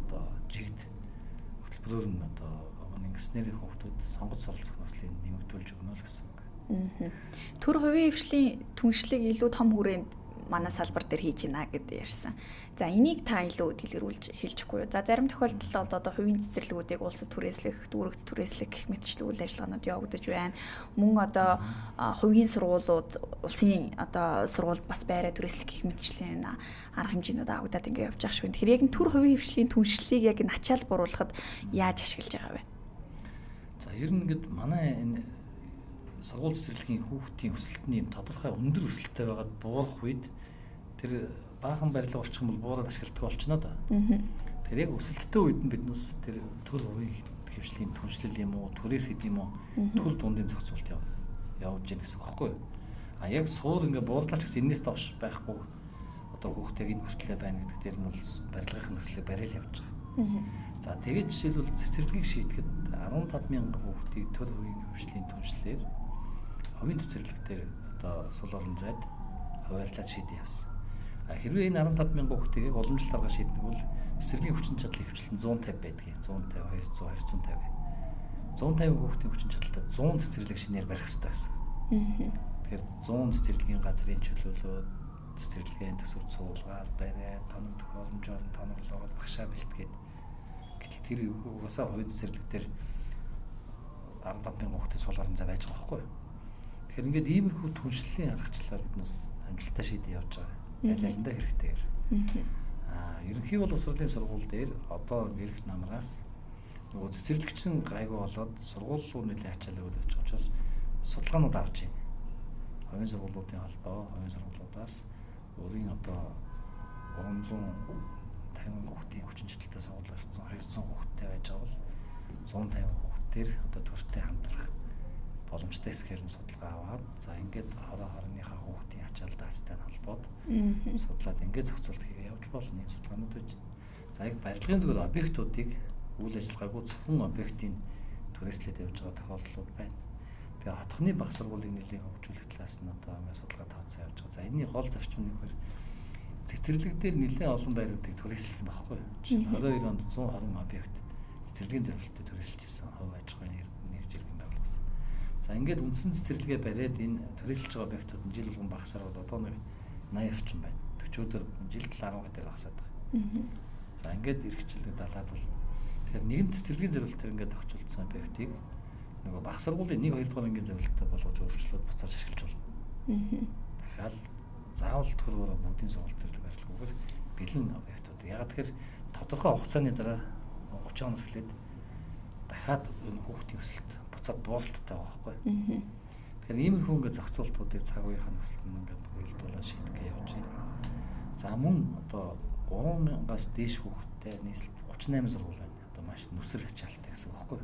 одоо жигд хөтөлбөрөөр нь одоо ингэснээр хүүхдүүд сонгож суралцах нөхцөлийг нэмэгдүүлж өгнө л гэсэн үг.
Төр хувийн хвшлийн түншлэг илүү том хүрээнд манай салбар дээр хийж байна гэдээ ярьсан. За энийг та илүү дэлгэрүүлж хэлчихгүй юу? За зарим тохиолдолд одоо хувийн цэцэрлэгүүдийг улсад түрээслэх, дүүрэгц түрээслэх гэх мэтчлэг үйл ажиллагаанууд явагдаж байна. Мөн одоо хувийн сургуулиуд, улсын одоо сургуульд бас байраа түрээслэх гэх мэтчлийн арга хэмжээнүүд авагдаад ингэ явж байгаа шүү. Тэгэхээр яг төр хувийн хвшлийн түншлэгийг яг энэ ачаал буруулахад яаж ашиглаж байгаа вэ?
За ер нь ингээд манай энэ сургууль цэцэрлэгийн хүүхдийн өсөлтний юм тодорхой өндөр өсөлттэй байгаад буурах үед тэр баахан барилга орчих юм бол буураад ашигладаг болчихно да. Тэгэхээр яг өсөлттэй үед нь биднээс тэр төр хувийн хвшлийн түншлэл юм уу, түрээс хэд юм уу, төр дундын зохицуулт явж гин гэсэн үг байхгүй юу? Яг суур ингээ буурдлаач гэсэн энэс доош байхгүй одоо хүүхдийг энэ хүртлээ байна гэдэг дээр нь бол барилгын нөхцөлийг барил явж байгаа. За тэгээд жишээлбэл цэцэрлэгийг шийдэхэд 15,000 хүүхдийг төр хувийн хвшлийн түншлэлээр хувийн цэцэрлэгтэр одоо сул орон зайд хуваарлаад шийдээ явсан. Хэрвээ энэ 15,000 хүүхдийг уламжлалт аргаар шийдэх бол цэцэрлэгийн хүчин чадлын хвшлэн 150 байдгийг. 150, 200, 250. 150 хүүхдийн хүчин чадалтай 100 цэцэрлэг шинээр барих хэрэгтэй гэсэн. Тэгэхээр 100 цэцэрлэгийн газрын чөлөөлөлт, цэцэрлэгийн төсөв суулгаад бариад, тоног төхөөрөмжөөр нь тоноглоод багшаа бэлтгээд. Гэтэл тэр угаасаа хувийн цэцэрлэгтэр 15,000 хүүхдийн сул орон зай байж байгаа байхгүй юу? Тэгэхээр ингээд иймэрхүү түншлэлийн аргачлалаар биднээс амжилттай шийдэж явж байгаа. Аль алиндаа хэрэгтэйгээр. Ерөнхий боловсролын сургууль дээр одоо ирэх намраас нөгөө цэцэрлэгчин гайгүй болоод сургууль руу нэлээд ачаалал өгдөж байгаа учраас судалгаанууд авч байна. Хувийн сургуулиудын холбоо, хувийн сургуулиудаас өөрийн одоо 350 хүүхдийн хүчин чадалтай сургууль барьсан 200 хүүхдтэй байж байгаа бол 150 хүүхдээр одоо төртөө хамтрах боломжтой эсгээр нь судалгаа аваад за ингээд хорооныхаа хүүхдийн ачаал даастай холбоод судлаад ингээд зохицуулт хийгээ явж болно энэ судалгаанууд байж. За яг барилгын зүгээр объектуудыг үйл ажиллагаагүй зөвхөн объектын түрээслээд явж байгаа тохиолдлууд байна. Тэгээ хотхны баг сургуулийг нэлийн хөгжүүлэх талаас нь одоо ингээд судалгаа тооцоо явж байгаа. За энэний гол зарчим нь нөхөр цэцэрлэг дээр нэлээд олон байруудыг түрээсэлсэн байхгүй юу? Жишээ нь 22 онд 120 объект цэцэрлэгийн зорилттой түрээсэлжсэн хувь аж ахуйн нэг жиргэн байгуулсан. За ингээд үндсэн цэцэрлэгээ бариад энэ түрээсэлж байгаа объектууд нь жил болгон багасаад одоо нэг 80 орчим байна. 40 өдөр жилд 10 гэдээр багасаад байгаа. За ингээд эрхчлэлд далаад бол тэгэхээр нэгэн цэцэрлэгийн зорилтоор ингээд тогтцолцсон объектыг нөгөө баг сургуулийн 1-2 дугаар ангийн зорилттой болгож өөрчлөлт буцааж ашиглаж болно. Дахиад заавал төрөөрөө бүгдийн сургууль цэцэрлэг барилгаагаар бэлэн объектууд. Яг тэгэхээр тодорхой хугацааны дараа 30 оноос эхлээд дахиад энэ хүүхдийн өсөлт буцаад бууралттай байгаа байхгүй. Тэгэхээр иймэрхүү ингээд зохицуултуудыг цаг үеийнхаа нөхцөлд ингээд уйлдуулаад шийдэх явж байна. За мөн одоо 3,000-аас дээш хүүхдтэй нийслэл 38 сургууль байна. Одоо маш нүсэр ачаалттай гэсэн үг байхгүй.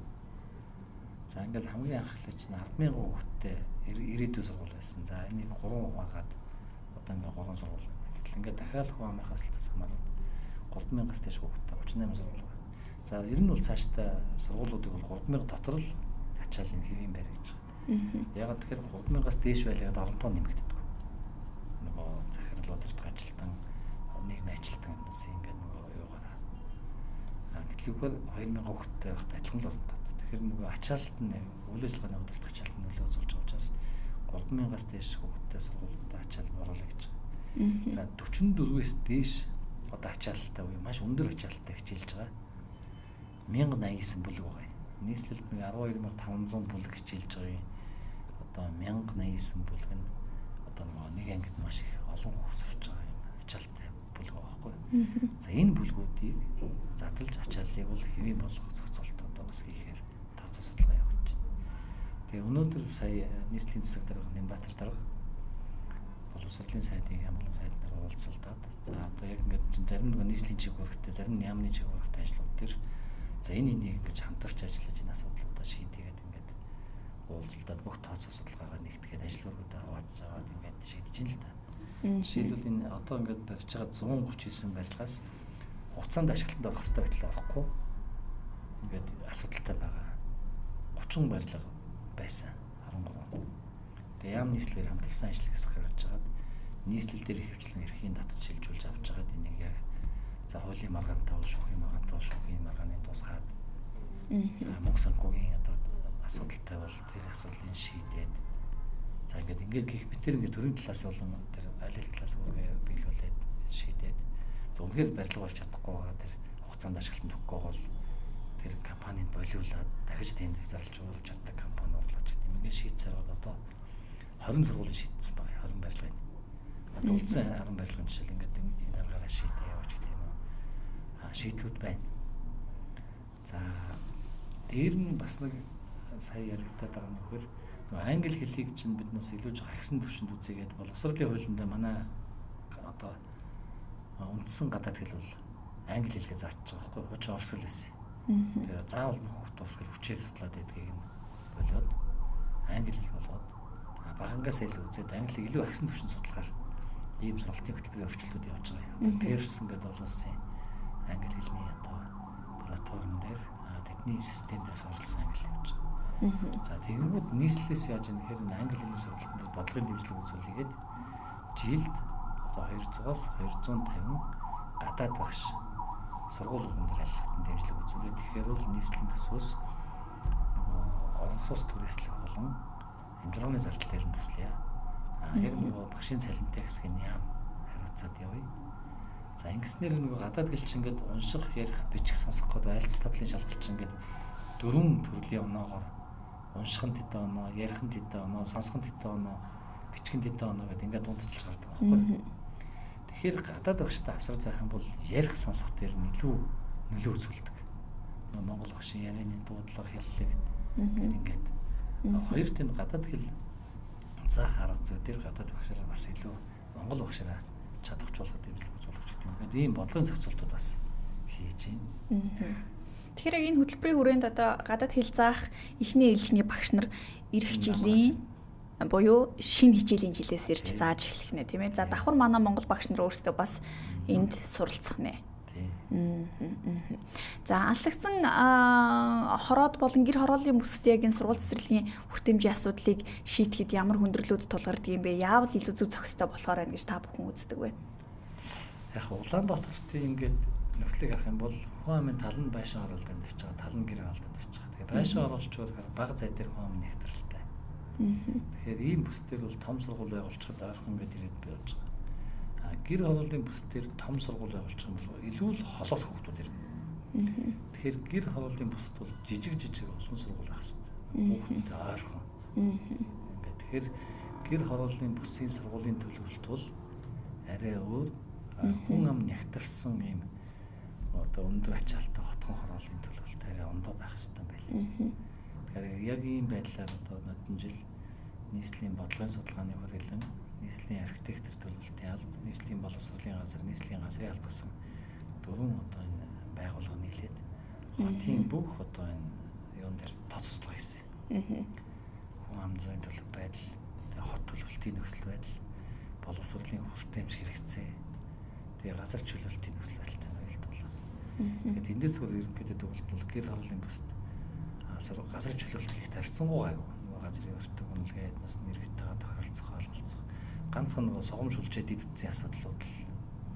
За ингээд хамгийн анхлаа чинь 10,000 хүүхдтэй ирээдүйн сургууль байсан. За энийг 3 хуваагаад одоо ингээд 3 сургууль байна. Гэтэл ингээд дахиад хуваамын хаалтаас хамаарат 3,000-аас дээш хүүхдтэй 38 сургууль байна. За ер нь бол цаашдаа сургуулиудыг бол 3,000 дотор л ачаалын хэвийн байр гэж байна. Ягаад тэгэхээр 3,000-аас дээш байлгаад оронтоо нэмэгддэг. Нөгөө захирлууд төрт ажилтан нийгмийн ажилтан гэсэн ингээд нөгөө юугаараа. Гэтлүүгээр 2,000 хүүхдтэй байхад адилхан л оронтоо. Тэгэхээр нөгөө ачаалт нь үйл ажиллагааны удирдах ачаалт нь нөлөө үзүүлж байгаа учраас 3,000-аас дээш хүүхдтэй сургуулиудад ачаал боруулах гэж байна. За 44-ээс дээш одоо ачаалттай буюу маш өндөр ачаалттай хичээлж байгаа 1089 бүлэг байгаа. Нийслэлд нэг 12,500 бүлэг хичээлж байгаа. Одоо 1089 бүлэг нь одоо нэг ангид маш их олон хүүхд сурч байгаа юм. Ачаалттай бүлэг байгаа байхгүй. За энэ бүлгүүдийг задлж ачааллыг бол хэвийн болгох зохицуулт одоо бас хийхээр тооцоо судалгаа явуулж байна. Тэгээ өнөөдөр сая нийслэлийн засаг дарга Нямбатар дарга боловсролын сайдын хамгаалалтын сайд нар уулзалтаад за одоо яг ингээд зарим нэг нийслэлийн чиглэлтэй зарим нь яамны чиглэлтэй ажлууд төр за энийг ингэж хамтарч ажиллаж энэ асуудлуудаа шийдгээд ингээд уулзалтаад бүх тооцоо судалгаагаа нэгтгэхэд ажил өргөдөө хавааж аваад ингээд шийдэж ин л та. Жишээлбэл энэ одоо ингээд барьж байгаа 139 барилгаас хугацаанд ашиглалтанд орох хэрэгтэй байтал орохгүй ингээд асуудалтай байгаа 30 барилга байсан 23. Тэгээ яам нийслэлээр хамтарсан ажил хэсэг гаргаж байгаад нийслэл дээр хөвчлэн эрхийн татж шилжүүлж авч байгаад энийг яг за хуулийн маргаантай бол шүүхийн маргааны тусгаад за мөнгө санхүүгийн одоо асуудалтай бол тэр асуудлыг шийдээд за ингээд гих битэр ингээд төрийн талаас болон тэр аль талаас үргээ биелүүлээд шийдээд за үнэхээр барилга болж чадахгүй байгаа тэр хугацаанд ашиглалтанд өгөхгүй бол тэр компанид болиулаад дахиж тендер зарлж өөрөж чаддаг компани орлооч гэдэг юм ингээд шийдсээр одоо 20 сургуулийн шийдсэн байгаа 20 барилгын. Одоо үлдсэн 10 барилгын жишээл ингээд энэ аргаараа шийдээ явууч гэдэг юм уу. Шийдлүүд байна. За дээр нь бас нэг сая яригадаад байгаа нь нөхөр англи хэлийг чинь бид нас илүү жоо агсан төвшөнд үзээгээд боловсролын хуулинд манай одоо үндсэн гадаад хэл бол англи хэлгээ заачж байгаа байхгүй хуучин орос хэл байсан. Тэгээ заавал бүх орос хэл хүчээр судлаад байдгийг нь болоод англи хэл болоод багангаас илүү үзээд англиг илүү агсан төвшөнд судлахаар ийм сургалтын хөтөлбөрийн өөрчлөлтүүд явж байгаа юм. Перс ингээд олон улсын англи хэлний одоо платформ дээр тэдний системдээ суралцсан англи явж байгаа. За тэгэнгүүт нийслэлээс яаж юм гэхээр англи хэлний сургалтын дээр бодлогын дэмжлэг үзүүлээд жилд одоо 200-аас 250 гадаад багш сургуулиудын дээр ажиллахад дэмжлэг үзүүлээд тэгэхээр бол нийслэлийн төсвөөс олон улс түрээслэх болон амжиргааны зардал дээр нь төслөе. Яг нөгөө багшийн цалинтай хэсгийн яам хариуцаад явъя. За ингэснээр нөгөө гадаад гэлч ингээд унших, ярих, бичих, сонсох гэдэг айлц тавлын шалгалт чинь ингээд 4 төрлийн оноогоор унших нь тэдэн оноо, ярих нь тэдэн оноо, сонсох нь тэдэн оноо, бичих нь тэдэн оноо гэдэг ингээд дундчилж гардаг байхгүй. Тэгэхээр гадаад багштай авсар заах юм бол ярих, сонсох дээр нь илүү нөлөө үзүүлдэг. Нөгөө монгол багшийн ярианы дуудлага, хэллэг гэдэг ингээд хоёр тэнд гадаад хэл заах арга зүй дээр гадаад багшаараа бас илүү монгол багшаараа чадахжуулахад дэмжлэг үзүүлэх гэдэг юм. Ингээд ийм бодлогын зохицуултууд бас хийж байна.
Тэгэхээр энэ хөтөлбөрийн хүрээнд одоо гадаад хэл заах эхний ээлжний багш нар эх жилийн буюу шинэ хичээлийн жилээс ирж зааж эхлэх нэ тийм ээ. За давхар манай монгол багш нар өөрсдөө бас энд суралцах нэ. За анслагдсан хороод болон гэр хорооллын бүсэд яг энэ сургууль цэцэрлэгийн хүртээмжийн асуудлыг шийдэхэд ямар хүндрэлүүд тулгардаг юм бэ? Яавал илүү зөв зохистой болохоор байна гэж та бүхэн үздэг вэ?
Яг Улаанбаатартын ингээд нөхцөлийг харах юм бол хүн амын тал нь байшин оролт амьдарч байгаа, тал нь гэр оролт амьдарч байгаа. Тэгээ байшин оролцчод бага зай дээр хүн ам нэгтрэлтэй. Тэгэхээр ийм бүсдэр бол том сургууль байгуулчихад ойрхон ингээд ирээд бий болж байгаа. Гэр хорооллын бүсдэр том сургууль байгуулчих юм бол илүү л холоос хүүхдүүд ирнэ. Тэгэхээр гэр хорооллын бүсд бол жижиг олон сургууль байх хэрэгтэй. Хүүхдүүд ойрхон. Ингээд тэгэхээр гэр хорооллын бүсийн сургуулийн төлөвлөлт бол арай өөр хүн ам нягтарсан ийм одоо өндөр ачаалттай хотхон хорооллын төлөвлөлт арай ондоо байх хэрэгтэй байл. Тэгэхээр яг ийм байдлаар одоо нодон жил нийслэлийн бодлогын судалгааны хүрээлэн нийслэлийн архитектор төлөвлөлтийн алба, нийслэлийн боловсролын газар, нийслэлийн газрын алба гэсэн 4 одоо энэ байгууллага нийлээд хотын бүх одоо энэ юун дээр тооцоолол хийсэн. Хүн ам зүйн төлөв байдал, тэгээ хот төлөвлөлтийн нөхцөл байдал, боловсролын хүртээмж хэрэгцээ, тэгээ газар чөлөөлтийн нөхцөл байдалтай нөлөөлөлт. Тэгээд эндээс зүгээр ерөнхийдөө төвлөлт гэр хорооллын бүсд газар чөлөөлт хийх тарцсангуу гайгүй. Нөгөө газрын өртөг үнэлгээ эднээс нэрвэттэйгээ тохиролцох ойлголцох. Ганцхан нөгөө согомжуулчээд идвэцсэн асуудлууд л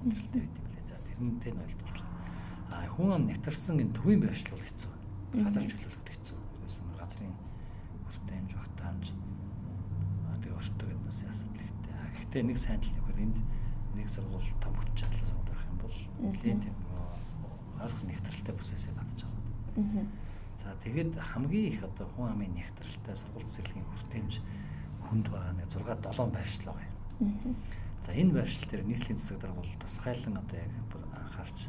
өндөрлөлтэй байт юм лээ. За тэрнтэй нойлдуулж байна. Хүн ам нягтарсан энэ төвийн байршил бол хэцүү. Газар чөлөөлөлт хэцүү. Ерөөсөө газрын хүртээмж, огтаамж тэгээ өртөг эднээс асуудал ихтэй. Гэхдээ нэг сайн тал нөхөр энд нэг сургууль том хүчин чадлаа сургуулах юм бол нэлээд нөгөө ойрхон нягтралтай бүсээсээ татж байгаа. За тэгээд хамгийн их одоо хүн амын нягтралтай сургууль цэцэрлэгийн хүртээмж хүнд байгаа нэг 6-7 байршил байгаа юм. За энэ байршил дээр нийслэлийн засаг дарга бол тусгайлан одоо яг бүр анхаарч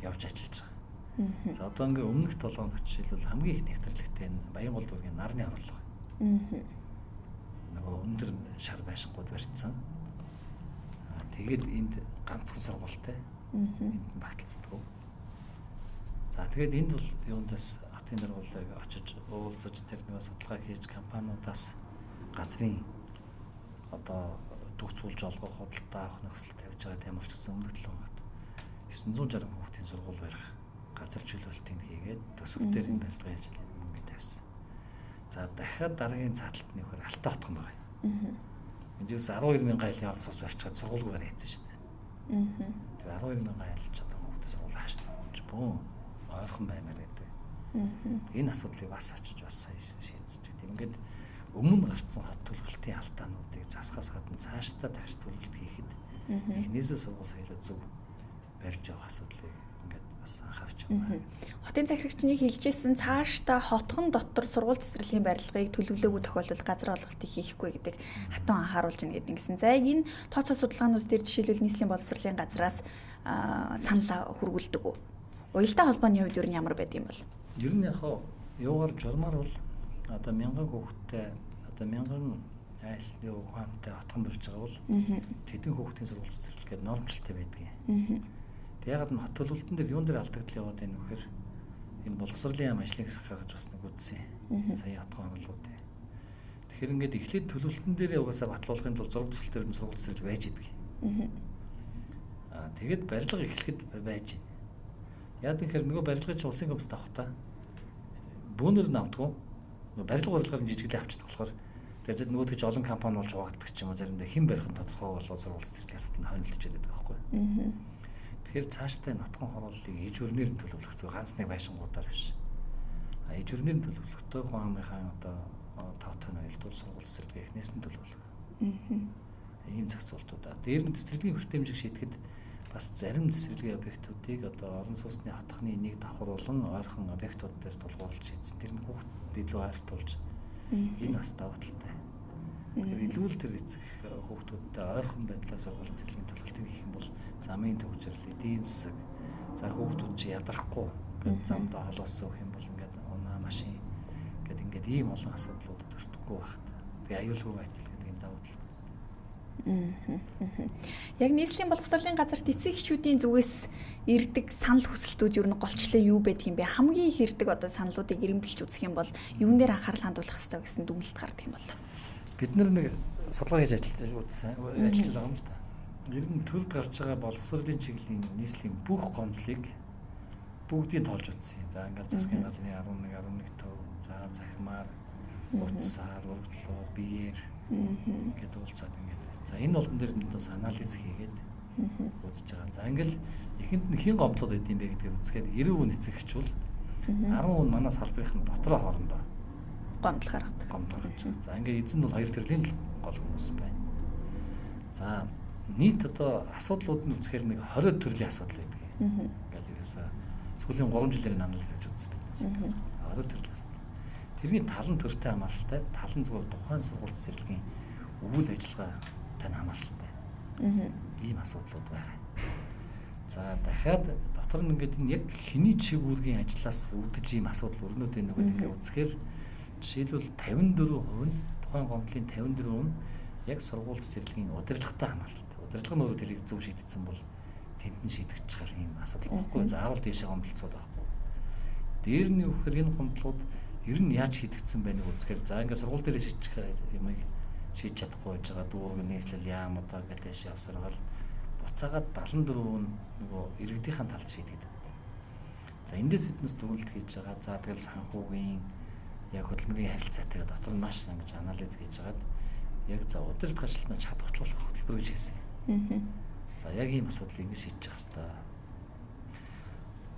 явж ажиллаж байгаа. За одоо ингээ өмнөх 7 хоног жишээлбэл хамгийн их нягтралтай нь Баянгол дүүргийн нарны орлого. Нөгөө өндөр шар байшингууд барьсан. Тэгээд энд ганцхан сургуультай. Энд багталцдаг. За тэгээд энд бол юундаас хотын даргуулыг очиж уулзаж тэр нэг судалгаа хийж компаниудаас газрын одоо төгсүүлж олгох худалдаа авах нөхцөл тавьж байгаа тамирчсан өмнөх 7 хоногт 960 хүүхдийн сургууль барих газар чөлөөлтийг хийгээд төсөвдөр энэ барилгын ажлыг мөнгө тавьсан. За дахиад дараагийн цааталт нь ихэр Алтай хотгон байгаа. Энд юус 12,000 айлын алс ус барьчихад сургууль барьяцсан шүү дээ. Тэгээ 12,000 айлч одоо хүүхдийн сургууль хааштай хөөж бөө ойрхон баймаар гэдэг. Энэ асуудлыг бас очиж бас сайн шийдэж байгаа. Ингээд өмнө гарцсан хот төлөвлөлтийн алдаануудыг засахаас гадна цаашдаа дахиж төлөвлөлт хийхэд эхнээсээ сургууль соёлоо зөв барьж явах асуудлыг ингээд бас анхаарч байгаа.
Хотын захирагчны хэлжсэн цаашдаа хотхон дотор сургууль цэцэрлэгийн барилгыг төлөвлөөгүй тохиолдолд газар олголтыг хийхгүй гэдэг хатан анхааруулж байна гэдэг ингэсэн. За яг энэ тооцоо судалгаанууд дээр жишээлбэл нийслэлийн боловсролын газраас санал хөргүүлдэг үү? Уялдаа холбооны хувьд юу нь ямар байд юм бол?
Ер нь яг юугаар журмаар бол одоо 1000 хүүхэдтэй одоо 1000 айлтны ухаантай хотхон барьж байгаа бол тэдэн хүүхдийн сургууль цэцэрлэг гэдэг нормчлалтай байдгийг. Тэг ягаад н хот төлөвлөлтөн дээр юун дээр алдагдал яваад байна вэ гэхээр энэ боловсролын яам ажлыг гаргаж бас нэг үтсэн. Сая хатхан орлууд. Тэгэхээр ингээд эхлээд төлөвлөлтөн дээр угаасаа батлуулахын тулд зураг төсөл дээр нь сургууль цэцэрлэг байж идэг. Тэгээд барилга эхлэхэд байж байна. Яа тэгэхээр нөгөө барилгыг ч улсын комиссд авах та бүүнээр нь авдаггүй. Барилга барилгаар жижиглээ авчдаг болохоор тэгээд нөгөөдгөж олон компани болж хуваагддаг ч юм уу заримдаа хэн барих нь тодорхой болоод сургууль цэцэрлэгийн асуудал нь хойнолдож байдаг байхгүй. Тэгэхээр цаашдаа нотгон хорооллыг ижүүрнээр нь төлөвлөх зөв ганц нэг байшингуудаар биш. Ижүүрнээр нь төлөвлөхдөө хүн амынхаа одоо тоотой ноёлтууд сургууль цэцэрлэгээ эхнээс нь төлөвлөх. Ийм зохицуултуудаа. Дээр нь цэцэрлэгийн хүртээмжийг шийдэхэд бас зарим цэцэрлэгийн объектуудыг одоо орон сууцны хотхны нэг давхруулан ойрхон объектууд дээр тулгуурлаж шийдсэн. Тэр нь хүүхдэд илүү ойртуулж энэ бас даваа талтай. Тэгэхээр илүү л тэр эцэг хүүхдүүдтэй ойрхон байдлаар сургууль цэцэрлэгийн төлөвлөлтийг хийх юм бол замын төвчрөл, эдийн засаг, за хүүхдүүд чи ядрахгүй гэдэг замдаа холоос суух юм бол ингээд унаа машин гэдэг ингээд ийм олон асуудлууд төрдөггүй багт. Тэгээ аюулгүй байдал гэдэг юм даваа талтай.
Яг нийслэлийн боловсролын газарт эцэг эхчүүдийн зүгээс ирдэг санал хүсэлтүүд юу н голчлоо юу байдаг юм бэ? Хамгийн их ирдэг одоо саналуудыг ирэмбэлж үзэх юм бол юун дээр анхаарал хандуулах ёстой гэсэн дүгнэлт гардаг юм бол.
Бид нэг судалгаа хийж ажиллаж байгаа юм л да. Ер нь төлд гарч байгаа боловсролын чиглэлийн нийслэлийн бүх гомдлыг бүгдийг тоолж утсан. За ингээд засгийн газрын 11 төв, за захимаар, утсаар, урагдлууд, биеэр ингээд уулзаад ингээд. За энэ болгон дээр нь бас анализ хийгээд үзэж байгаа. За ингээл ихэнд нь хэн гомдлоод байд юм бэ гэдгээр үзгээд 90% эцэгч бол 10% манаас салбарын дотроо хоорондоо
гомдол гаргадаг.
За ингээд эзэн нь бол 2 төрлийн гол хүмүүс байна. За нийт одоо асуудлууд нь үзэхээр нэг 20 төрлийн асуудал байдаг. Ингээд ерөөсөө сүүлийн 3 жилээр анализ хийж үзсэн байна. 20 төрлийн асуудал. Тэрний талан төртэй хамааралтай, талан зүгээр тухайн сургууль цэцэрлэгийн үйл ажиллагаатай хамааралтай. Ийм асуудлууд байгаа. За дахиад дотор нь ингээд энэ яг хэний чиг үүргийн ажлаас үүдэж ийм асуудал өрнөд байна гэдэг ингээд үзэхээр жишээлбэл 54% нь тухайн гомдлын 54% нь яг сургууль цэцэрлэгийн удирдлагатай хамааралтай. Удирдлага нь өөрөө тэрийг зөв шийдсэн бол тэнд нь шийдэгдэж байгаа юм асуудал байхгүй. Заавал дээшээ гомдлцоод байхгүй. Дээр нь юу гэхээр энэ гомдлууд ер нь яаж шийдэгдсэн байныг үзэхээр за ингээд сургууль дээр шийдчих юмыг шийдэж чадахгүй байж байгаа дүүрэг нийслэл яам одоо гэдэг дэше явсаргал буцаагаад 74% нөгөө иргэдийнхэн талд шийдэгдэв. За эндээс биднес дүгнэлт хийж байгаа. За тэгэл санхүүгийн яг хөдөлмөрийн харилцаатайгаа дотор нь маш ингэж анализ хийж хагаад яг за удирдлага ажилтнаа чадахжуулах хөтөлбөр гэж хэлсэн. За яг ийм асуудлыг ингэ шийдэж явах хэрэгтэй.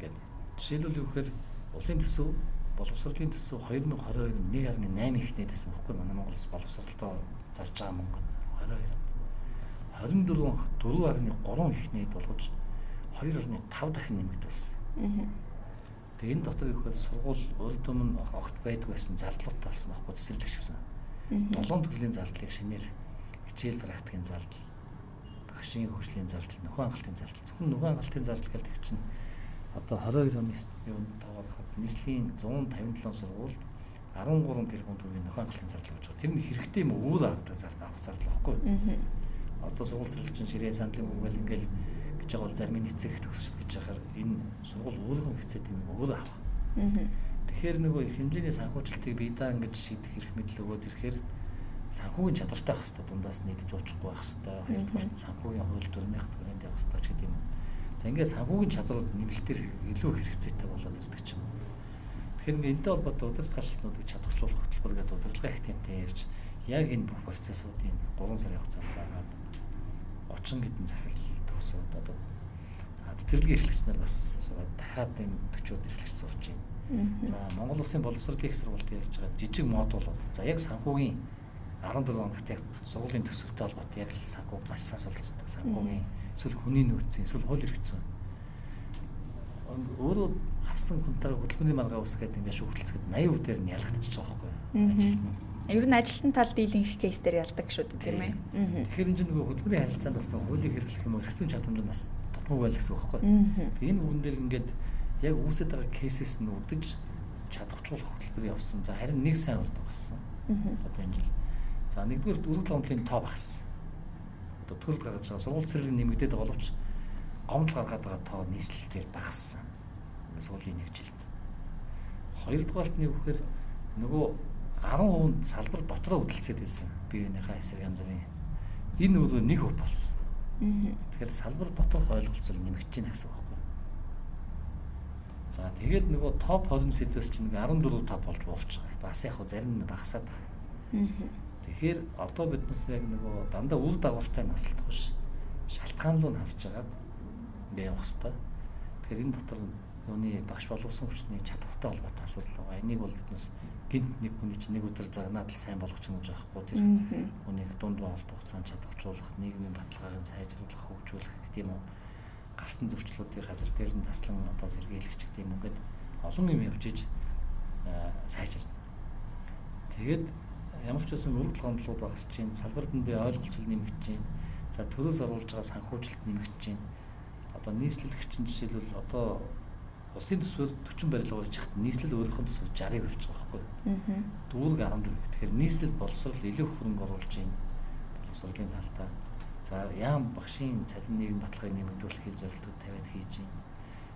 Гэт жишээлбэл юу гэхээр улсын төсөв боловсролын төсөв 2022 1.8 их нээсэн байхгүй манай Монгол улс боловсролтой зарж байгаа мөнгө 22 4.3 их нээд болгож 2.5 дахин нэмэгдүүлсэн. Тэгээ энэ дотор их сургууль урд өмнө огт байдаг байсан зардлуудтай болсон байхгүй цэцэрлэгч гэсэн. 7 төрлийн зардлыг шинээр хичээл практикийн зардал, багшийн хөгжлийн зардал, нөхөн хангалтын зардал. Зөвхөн нөхөн хангалтын зардал гэдэг чинь одоо 22 оны юунд тоогооход нийслэлийн 157 сургуульд 13 тэрбум төгрөгийн нөхөн хангалтын зардал гэж байгаа. Тэр нь хэрэгтэй юм уу? Өөр авах зардал байхгүй. Одоо сургууль зэрлэгчин ширээ сандлын мөнгөл ингээл гэж байгаа бол зарим нь эцэг их төгсчд гэж яхаар энэ сургууль өөрөөр хэцээд юм өөр авах. Тэгэхээр нөгөө их хэмжээний санхүүжилтийг бие даан гэж шийдэх хэрэг мэдл өгөөд ирэхээр санхүүгийн чадвартай байх хэрэгтэй, дундаас нийлж уучихгүй байх хэрэгтэй. Хоёрдугаар санхүүгийн хууль 4000 төгрөгийн явах хэрэгтэй ч гэдэг юм. За ингээд санхүүгийн чадварууд нэмэлтээр илүү хэрэгцээтэй болоод ирдэг ч юм уу. Тэгэхээр ингээд энэтэй холбоотой удирдах ажилтнуудыг чадваржуулах хөтөлбөр гэдэг удирдлагын их тэмтэй явж яг энэ бүх процессуудын 3 сарын хугацаанд заагаад 30 хэдэн захирал төгсөөд одоо цэцэрлэгийн эрхлэгч нар бас сураад дахиад энэ 40-од эрхлэгч сурж байна. За Монгол Улсын боловсролын их сургуульд явж байгаа жижиг модулууд. За яг санхүүгийн 14 хоногт яг сургуулийн төсөвтэй холбоотой яг л санхүү маш сайн суралцдаг. Санхүүгийн эсвэл хүний нөөцийн эсвэл хууль эрх зүйн өөрөө авсан хүнтэйгээ хөдөлмөрийн маргаа үсгээд ингээд шүүхэлцгээд 80% дээр нь ялгагдчихж байгаа байхгүй юу? Ажилтнаа.
Ер нь ажилтны тал дийлэнх кейс дээр ялдаг шүү дээ тийм ээ.
Тэгэхээр энэ нөгөө хөдөлмөрийн харилцаанд бас хуулийг хэрэглэх юм уу, эрх зүйн чадамж нь бас тотмог байл гэсэн үг байхгүй юу? Энэ бүгэн дээр ингээд яг үүсэж байгаа кейсээс нь үдэж чадахжуулах хөтөлбөр явсан. За харин нэг сайн урд гарсан. Одоо энэ жил. За нэгдүгээр 4-7 хоногийн тоо багассан. Одоо төрөлд гаргаж байгаа сургууль цэцэрлэг нэмэгдээд байгаа боловч гомдол гаргаад байгаа тоо нийслэлээр багассан. Сүүлийн нэг жилд. Хоёрдугаарт нь юу гэхээр нөгөө 10% салбар дотроо хөдөлцөөд байсан. Биеийнхээ эсрэг янз бүрийн энэ өөрөө 1% болсон. Тэгэхээр салбар доторх ойлголцол нэмэгдэж байна гэсэн үг байхгүй. За тэгээд нөгөө топ 20 сэдвээс чинь 14-5 болж уурч байгаа. Бас яг зарим нь багасаад байгаа. Тэгэхээр одоо биднес яг нөгөө дандаа үр дагавартай наслах биш. Шалтгаан руу навч жагаад ингээ явах хэрэгтэй. Тэгэхээр энэ дотор юуны багш боловсон хүчний чадвартай холбоотой асуудал байгаа. Энийг бол биднес гинт нэг хүний чинь нэг өдөр загнаад л сайн болгох юм гэж байхгүй. Тэр хүнийг дунд боолт хугацаанд чадваржуулах, нийгмийн баталгааг нь сайжруулах, хөгжүүлэх гэдэг юм уу. Гарсан зөрчлүүдийн газар дээр нь таслан одоо сэргийлэх гэдэг юм уу гэд олон юм явж иж сайжирна. Тэгээд ямар ч байсан өргөл гомдлууд багасж чинь, салбар дэндээ ойлголцол нэмэгдэж чинь, за төрөөс оруулж байгаа санхүүжилт нэмэгдэж чинь. Одоо нийслэлэгчин жишээлбэл одоо улсын төсвөр 40 барилга урьж хат нийслэл өөрийнх нь төсвөр 60-ыг урьж байгаа байхгүй. Дүүрэг 14. Тэгэхээр нийслэл боловсрол илүү хөрөнгө оруулж байна. Боловсролын талдаа. За яам багшийн цалин нийгэм баталгааг нэмэгдүүлэхийг зорилтууд тавиад хийж байна.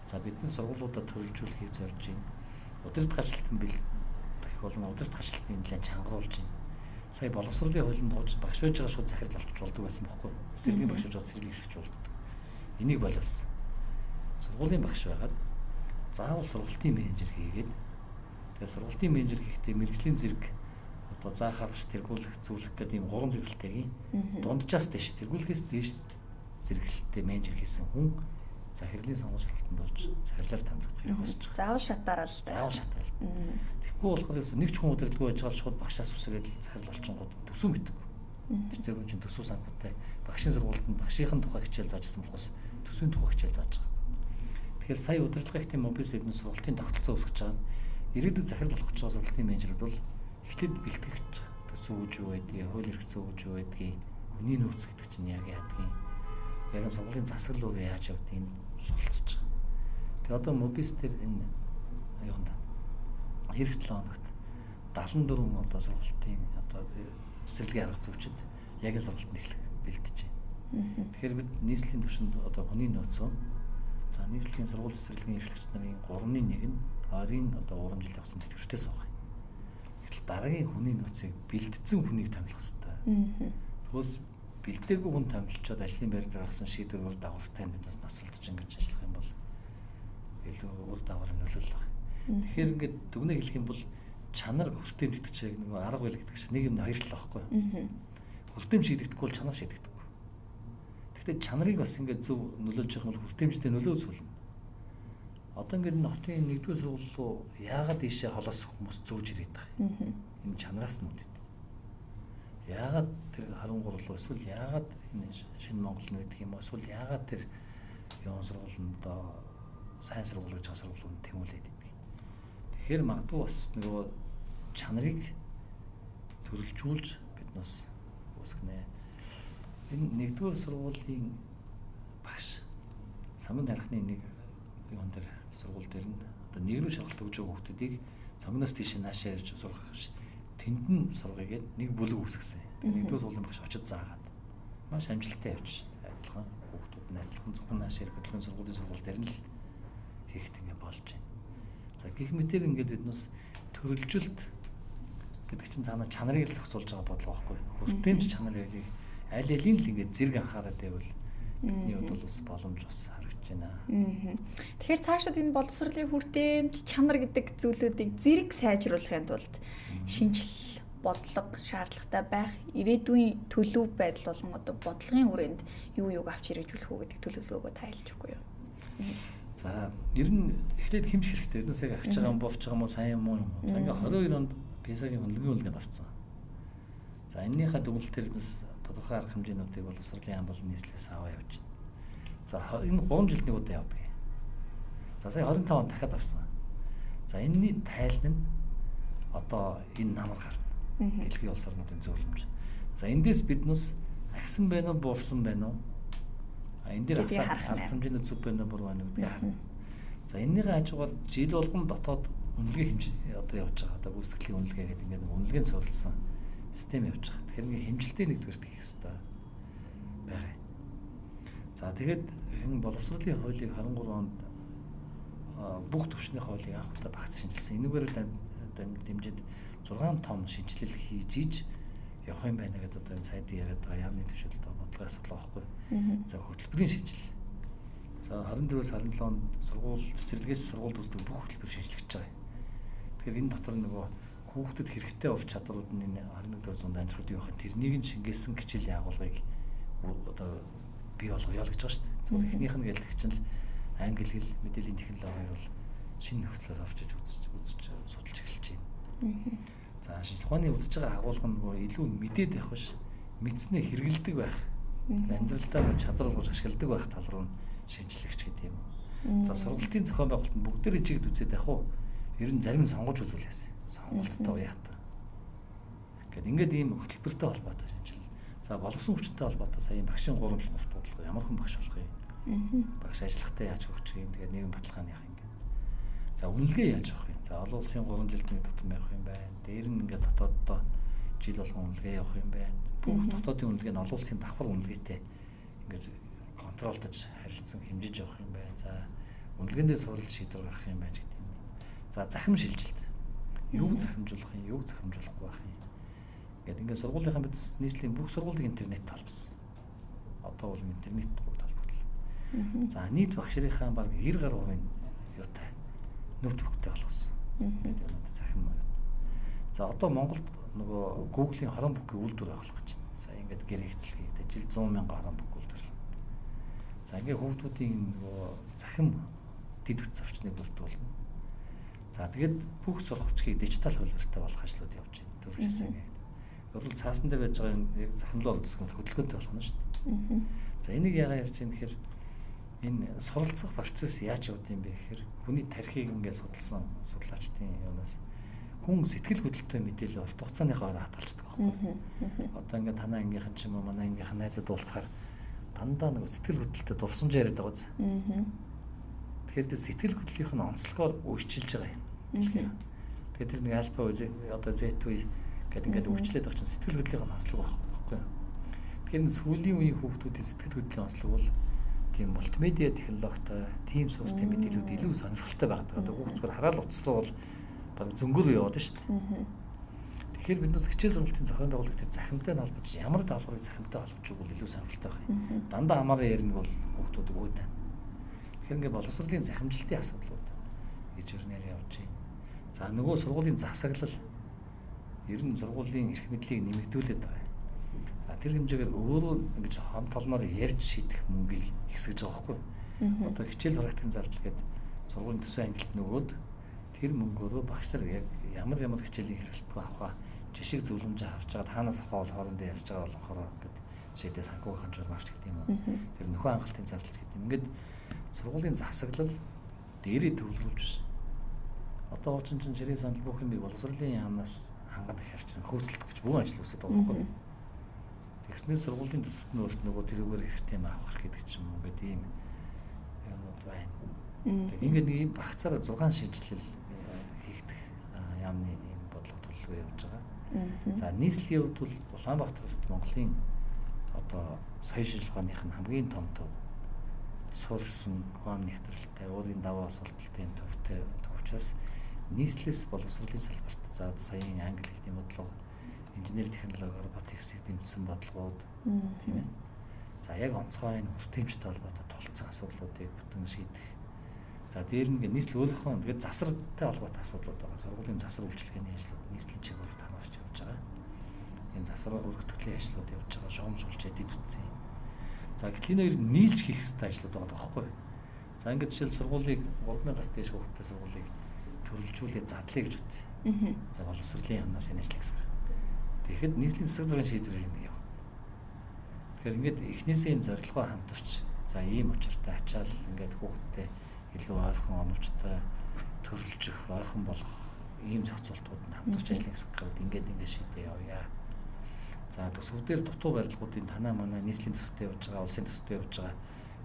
За бидний сургуулиудаа төлөвлөжүүлэхийг зорж байна. Удирдах ажилтан бэлтгэх болон удирдах ажилтны нэлээд чангаруулж байна. Сая боловсролын хуулинд дууж багш байж байгаа шууд захирал болчих болдог байсан байхгүй. Цэцэрлэгийн багш байж байгаа цэцэрлэг хэрэгч болдог. Энийг боловсон. Сургуулийн багш байгаад заавал сургалтын менежер хийгээд тэгээ сургалтын менежер хийхдээ мэрэгжлийн зэрэг одоо заа харагч тэргүүлэх зөвлөх гэдэг ийм 3 зэрэгэлтэйгийн дунджаас дэш тэргүүлэхээс дээш зэрэгэлттэй менежер хийсэн хүн захирлын сонгуульд болж захирлаар тамлагдах хэрэг босч байгаа.
Заавал шатаар л.
Заавал шатаар. Тэгэхгүй болохоор нэг ч хүн удирдлагүй байж байгаа шууд багшаас үсрээд захирал болчихгоо төсөв мэддэг. Тэр хүн чинь төсөв санхүүтэй багшийн сургуульд нь багшийн тухай хичээл заажсан болохоос төсвийн тухай хичээл зааж байгаа. Тэгэхээр сая удирдлагын их тийм мобиль сэдвийн сургалтын тогтолцоо үүсгэж байгаа нь ирээдүйд захирал болох гэж байгаа сургалтын менежерүүд бол эхлээд бэлтгэж төсөв үүж юу байдгийг, хууль эрх зүй үүж юу байдгийг, хүний нөөц гэдэг чинь яг яадгийг, яг нь сургуулийн засаглал руу яаж явдгийг суралцж байгаа. Тэгээ одоо мобилс дээр энэ юунд эх 7 хоногт 74 одоо сургалтын одоо цэцэрлэгийн арга зүйчид яг энэ сургалтанд эхлэх бэлтэж байна. Тэгэхээр бид нийслэлийн түвшинд одоо хүний нөөцөө за нийслэлийн сургууль цэцэрлэгийн эрхлэгч нарын 3-1 нь ойрын одоо урамжилт явсан тэтгэвртээ суух. Эхлээд дараагийн хүний нөөцийг бэлдсэн хүнийг томилох хэрэгтэй. Тэгвэл бэлдээгүй хүн томилчоод ажлын байр гаргасан шийдвэр үр дагавартай биднес ноцолдож ингэж ажиллах юм бол илүү үр дагавар нөлөөлөл байна. Тэгэхээр ингээд дүгнээ хэлэх юм бол чанар хүртээмж гэдэг чинь нэг арга барил гэдэг чинь нэг юм хоёр тал байхгүй. Хүртээмж шийдэгдэхгүй бол чанар шийдэгдэхгүй. Гэхдээ чанарыг бас ингээд зөв нөлөөлж явах бол хүртээмжтэй нөлөө үзүүлнэ. Одоо ингээд энэ хотын 1-р сургууль руу яагаад ийшээ холоос хүмүүс зүүж ирээд байгаа юм. Энэ чанараас нь үүдээд. Яагаад тэр 13 руу эсвэл яагаад энэ шинэ Монгол нь гэдэг юм уу эсвэл яагаад тэр юун сургууль нь одоо сайн сургууль гэж байгаа сургуулиуд тэмүүлээд идэг. Тэгэхээр магадгүй бас нөгөө чанарыг төрөлжүүлж биднээс үүсгэнэ. Энэ 1-р сургуулийн багш самын дарахны нэг юун дээр сургууль дээр нь одоо нэг рүү шалгалт өгж байгаа хүмүүсийг цогноос тийш наашаа ирж сурах биш. Тэнд нь сургая гэд нэг бүлэг үүсгэсэн. Тэгээд нэгдүгээр сургуулийн багш очиж заагаад маш амжилттай явж шээ. Адилхан хүүхдүүд нь адилхан зөвхөн наашаа ирэх хөдөлгөөний сургуулийн сургууль дээр нь л хийхт ингэ болж байна. За гэх мэтэр ингээд биднээс төрөлжилт гэдэг чинь цаана чанарыг л зохицуулж байгаа бодлого байхгүй. Хүртээмж чанарын аль алийн л ингээд зэрэг анхаарал тавиул бидний хувьд бол бас боломж бас харагдаж байна.
Тэгэхээр цаашид энэ боловсролын хүртээмж чанар гэдэг зүйлүүдийг зэрэг сайжруулахын тулд шинжил бодлого шаардлагатай байх, ирээдүйн төлөв байдал болон одоо бодлогын хүрээнд юуг авч хэрэгжүүлэх үү гэдэг төлөвлөгөөгөө тайлж өгөхгүй юу?
За ер нь эхлээд хэмжих хэрэгтэй. Биднээс яг агч байгаа юм болж байгаа юм уу, сайн юм уу? За ингээ 22 онд PISA-гийн үнэлгээ үлгээд авцсан. За энэнийхээ дүгнэлтээр биднес тодорхой арга хэмжээнүүдийг боловсролын яам болон нийслэлээс аваа явж байна. За энэ 3 жилийн удаа явдаг. За сая 25 он дахиад авсан. За энэний тайлан нь одоо энэ намар гарна. Дэлхийн улс орнуудын зөвлөмж. За эндээс биднес агсан байна уу, буурсан байна уу? Энэ дээр арга хэмжээний зүв байна уу, буруу байна уу гэдгийг харна. За энэнийхээ хажуугаар жил болгон дотоод үнэлгээ хэмжээ одоо явж байгаа. Одоо гүйцэтгэлийн үнэлгээ гэдэг ингээд үнэлгээнд суурилсан систем явж байгаа. Тэгэхээр ингээд хэмжилтээ нэгдүгээрт хийх хэрэгтэй байгаа. За тэгээд энэ боловсролын хуулийг 23 онд бүх төвчний хуулийг анх удаа багц шинжилсэн. Энэгээр дэмжиж 6 том шинжилэл хийж иж явах юм байна гэдэг одоо энэ сайдын яриад байгаа яамны төвшөлт бодлогын асуудал байхгүй. За хөтөлбөрийн шинжилэл. За 24-өөс 27 онд сургууль цэцэрлэгээс сургууль үздэг бүх хөтөлбөр шинжлэгдэж байгаа. Тэгэхээр энэ дотор нөгөө хүүхдэд хэрэгтэй ур чадварууд нь энэ 21-р зуунд амжилттай явах нь тэрнийг нь шингээсэн хичээлийн агуулгыг одоо бий болгоё л гэж байгаа шүү дээ. Зөвхөн эхнийх нь гэлэх чинь л англи хэл мэдээллийн технологиор бол шинэ нөхцлөөр орчиж үзэж судалж эхэлж байна. За шинжилгээ ухааны үзэж байгаа агуулга нь нөгөө илүү мэдээд явах биш, мэдснээ хэрэгэлдэг байх. Амьдралдаа чадвар болгож ашигладаг байх тал руу шинжилэгч гэдэг юм. За сургалтын зохион байгуулалтанд бүгдээр ижигд үзээд явах уу? Ер нь зарим нь сонгож үзүүлээс. Сонголттой яата. Гэт ингээд ийм хөтөлбөртэй холбоотой шинжилэл. За боловсон хүчтэй холбоотой сая багшийн 3 тулгуур ямар хүн багш болох юм? Багш ажиллахтаа яаж өгч юм? Тэгээд нийгэм баталгааны яах юм гээд. За үнэлгээ яаж авах юм? За олон улсын 3 жилд нэг тутам явах юм байна. Дээр нь ингээд дотооддоо жил болгон үнэлгээ явах юм байна. Бүх дотоодын үнэлгээ нь олон улсын давхар үнэлгээтэй ингээд контролдож харилцан хэмжиж явах юм байна. За үнэлгээндээ суралж шийдвэр гаргах юм байна гэдэг юм. За захим шилжилт. Юу захимжуулах юм, юу захимжуулахгүй байх юм. Ингээд ингээд сургуулийнхаа бид нийслэлийн бүх сургуулийг интернет толбсон. Одоо бол интернет бүгд толбогдлоо. За нийт багш нарын баг 90 гаруй хувийн юутай ноутбуктэй болгосон. Ингээд юм захим. За одоо Монголд нөгөө Google-ийн хорон бүкийн үйлдвэр авах гэж байна. За ингээд гэр хэцэлгээд жил 100 мянган хорон бүк үйлдвэр. За ингээд хүүхдүүдийн нөгөө захим дэд үтс орчныг бүрдүүлнэ. За тэгээд бүх сургавчдыг дижитал хөлбөртэй болох ажлууд явж байна. Төрөлжсөн ингээд. Өөрөөр цаасан дээр байж байгаа юм яг захимлал үзэсгэлэн хөдөлгөөнтэй болох нь шүү дээ. За энийг яагаад ярьж байгаа юм гэхээр энэ суралцах процесс яаж явд юм бэ гэхээр хүний тархийг ингээд судалсан судлаачдын юунаас хүн сэтгэл хөдлөлтөй мэдээлэл урт хугацааныхаа ороо хатгалцдаг байхгүй. Одоо ингээд танаа ангийнхан ч юм уу манай ангийнхан найзууд уулзахаар дандаа нэг сэтгэл хөдлөлтөд дурсамж яриад байгаа үз. Тэгэхээр сэтгэл хөдлөлийнх нь онцлогоор өөрчилж байгаа юм. Тэгэхээр тэр нэг альфа одоо Z2 гэдэг ингээд өөрчлөлт байгаа чинь сэтгэл хөдлөлийн онцлог байхгүй. Тэгэхээр сүүлийн үеийн хүүхдүүдийн сэтгэл хөдлөлийн онцлог бол тийм мультимедиа технологитой, тим суурьтай мэдээлүүд илүү сонирхолтой байдаг. Одоо хүүхд зүгээр хараад уцлуу бол баг зөнгөөр яваад шүү дээ. Тэгэхээр бид нүс хичээл сургалтын зохион байгуулагчдын захимтай нь холбож ямар даалгаврыг захимтай холбож өгөх бол илүү сонирхолтой байх юм. Дандаа амаараа ярина бол хүүхдүүд өөдөө. Тэгэхээр ингээд боловсролын захимжилтын асуудлууд гэж өрнөр явж байна. За нөгөө сургуулийн засаглал ер нь сургуулийн эрх мэдлийг нэмэгдүүлээд байгаа. Тэр хэмжээгээр өөрөө ингэж хам толноор ярьж шийдэх мөнгийг ихсгэж байгаа байхгүй. Одоо хичээл практикийн зардал гэдэг сургуулийн төсөө ангилт нөгөөд тэр мөнгөөрөө багш нар яг ямар хичээлийн хэрэгэлтгүй авах жишг зөвлөмж авч байгаа таанаас авах бол хоорондоо ярьж байгаа болохоор гэдэг шийдээ санхүүгийн хэмжээр марч гэдэг юм уу. Тэр нөхөн хангалтын зардал гэдэг юм. Ингээд сургуулийн засаглал дээрээ төвлөрүүлж биш. Одоо уучин чин ширээ сандал бүх юмыг боловсролын яамнаас хангах хэрчэн хөөцөлдөх гэж бүх ажил үсэт байгаа байхгүй. Тэгснээр сургуулийн төсөвт нь өөрт нөгөө тэрүүгээр хэрэгтэй юм авах гэдэг ч юм уу гэдэг ийм юмуд байна. Тэг ингээд нэг юм багцаараа 6 шинжилэл хийгдэх яамны ийм бодлого төлөвлөгөө явуулж байгаа. За нийслэлийн хувьд бол Улаанбаатарт Монголын одоо соёл шинжилгээных нь хамгийн том төв сурсан ухаан нэгтрэлтэй өөрийн даваа асуулттай юм төвтэй учраас нийслэлс боловсролын салбарт за саяын англи хэлний бодлого, инженери технологи, роботиксыг дэмжсэн бодлогууд тийм ээ. За яг онцгой энэ хүртээмжтэй холбоотой тулцсан асуудлуудыг бүтэн шийдэх. За дээр нь нийслэл өөрийнхөө тэгээд засвартай холбоотой асуудлууд байгаа. Сургуулийн засвар үйлчилгээний ажлууд нийслэлийн чиглэлд хамаарч явж байгаа. Энэ засвар өргөтгөлийн ажлууд явж байгаа. Шугамжуулж эдид үтсэн. За гэтэл энэ хоёр нийлж хийх хэрэгтэй ажлууд байгаа байхгүй. За ингээд жишээл сургуулийг 3000-аас дээш хүүхдтэй сургуулийг төрөлжүүлээ задлаа гэж үтээ. За боловсролын яамнаас энэ ажил гэсэн. Тэгэхэд нийслэлийн засаг дурын шийдвэрээр ингэ явах. Тэгэхээр ингээд эхнээсээ энэ зорилгоо хамтарч за ийм учиртай ачаал ингээд хүүхдтэй илүү ойрхон оновчтой төрөлжих, ойрхон болох ийм зохицуултууд нь хамтарч ажиллах гэсэн ингээд шийдээ явъя. За төсвүүдээр дутуу барилгуудын танаа манай нийслэлийн төсөвтэй явж байгаа, улсын төсөвтэй явж байгаа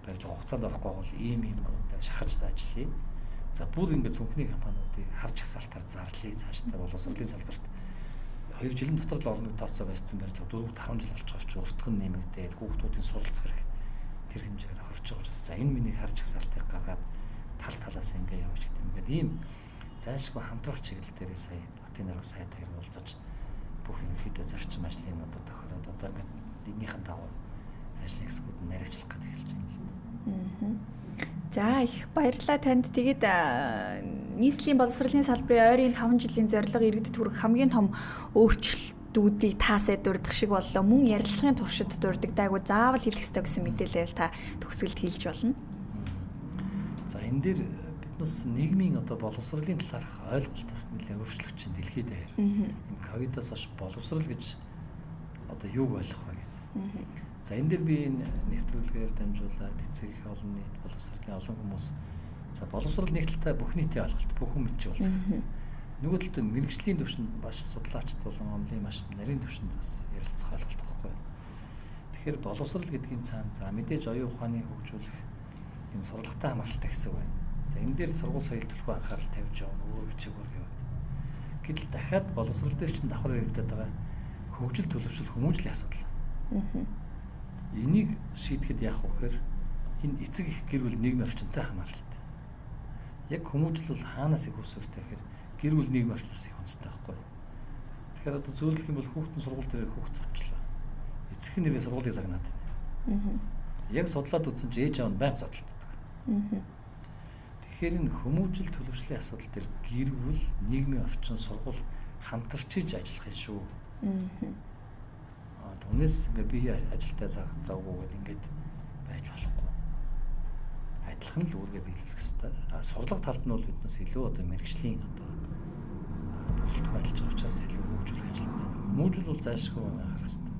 барилга хугацаанд орохгүй бол ийм шахаж ажиллая. За бүр ингээд цүнхний компаниудыг харж хасаалтаар зарлая цаашдаа боловсролын салбарт 2 жилийн дотор л орны тооцоо барьсан барилга 4-5 жил болж байгаа ч өртгөн нэмэгдээд хүүхдүүдийн суралцах хэрэг тэр хэмжээгээр хорч байгаа учраас за энэ миний харж хасаалтыг гаргаад тал талаас ингээд явж гэдэг юм. Ингээд ийм зайлшгүй хамтрах чиглэл дээрээ сая хотын дарга сайдаар уулзаж бүх ерөнхийдөө зарчим ажлын одоо тохироод одоо ингээд энийхэн дагуу ажлын хэсгүүд нь наривчлах гэж эхэлж байна.
За их баярлалаа танд. Тэгээд нийслэлийн боловсролын салбарын ойрын 5 жилийн зорилго иргэдэд хүрэх хамгийн том өөрчлөлтүүдийг таасаа дурдах шиг боллоо. Мөн ярилцлагын туршид дурдагдаагүй заавал хэлэх ёстой гэсэн мэдээлэл та төгсгөлд хэлж болно.
За энэ дээр биднээс нийгмийн одоо боловсролын талаарх ойлголт бас нэлээд өөрчлөгдөж чинь дэлхийд даяар. Энэ ковидоос хойш боловсрол гэж одоо юуг ойлгох вэ гэдэг. За энэ дээр би энэ нэвтрүүлгээр дамжуулаад эцэг их олон нийт боловсролын олон хүмүүс за боловсрол нэг талтай бүх нийтийн ойлголт бүх хүн мэдж байгаа. Нөгөө талд мэрэгжлийн түвшинд маш судлаачд болон онлын маш нарийн түвшинд бас ярилцах ойлголт байхгүй. Тэгэхээр боловсрол гэдгийн цаана за мэдээж оюун ухааны хөгжүүлэх энэ сургалттай хамааралтай хэсэг байна. За энэ дээр сургууль соёл төлхөө анхаарал тавьж явна өөр чигээр явна. Гэтэл дахиад боловсрол дээр чинь давхар яригдаад байгаа хөгжил төлөвшөл хүмүүжлийн асуудал. Энийг шийдэхэд яах вэ гэхээр энэ эцэг их гэр бүл нийгмийн орчинтой хамааралтай. Яг хүмүүжил бол хаанаас их үүсвэртэй гэхээр гэр бүл нийгмийн орчноос их онцтой байхгүй. Тэгэхээр одоо зөвлөх юм бол хүүхдийн сургууль дээр хүүхд зочлоо. Эцэг нэрээ сургуулийг загнаад байна. Яг судлаад үзсэн чи ээж аав нь байнга судалдаг. Тэгэхээр энэ хүмүүжил төлөвшлийн асуудал дээр гэр бүл нийгмийн орчин сургууль хамтарчиж ажиллах юм шүү. Түүнээс ингээ би ажилдаа завгүйгээд ингээд байж болохгүй. Адилхан л үүргээ биелүүлэх хэрэгтэй. Сурлага талд нь бол биднээс илүү одоо мэрэгжлийн одоо бүрэлдэхүүн ажиллаж байгаа учраас илүү хөгжүүлэх ажил байна. Хүмүүжил бол зайлшгүй анхаарах хэрэгтэй.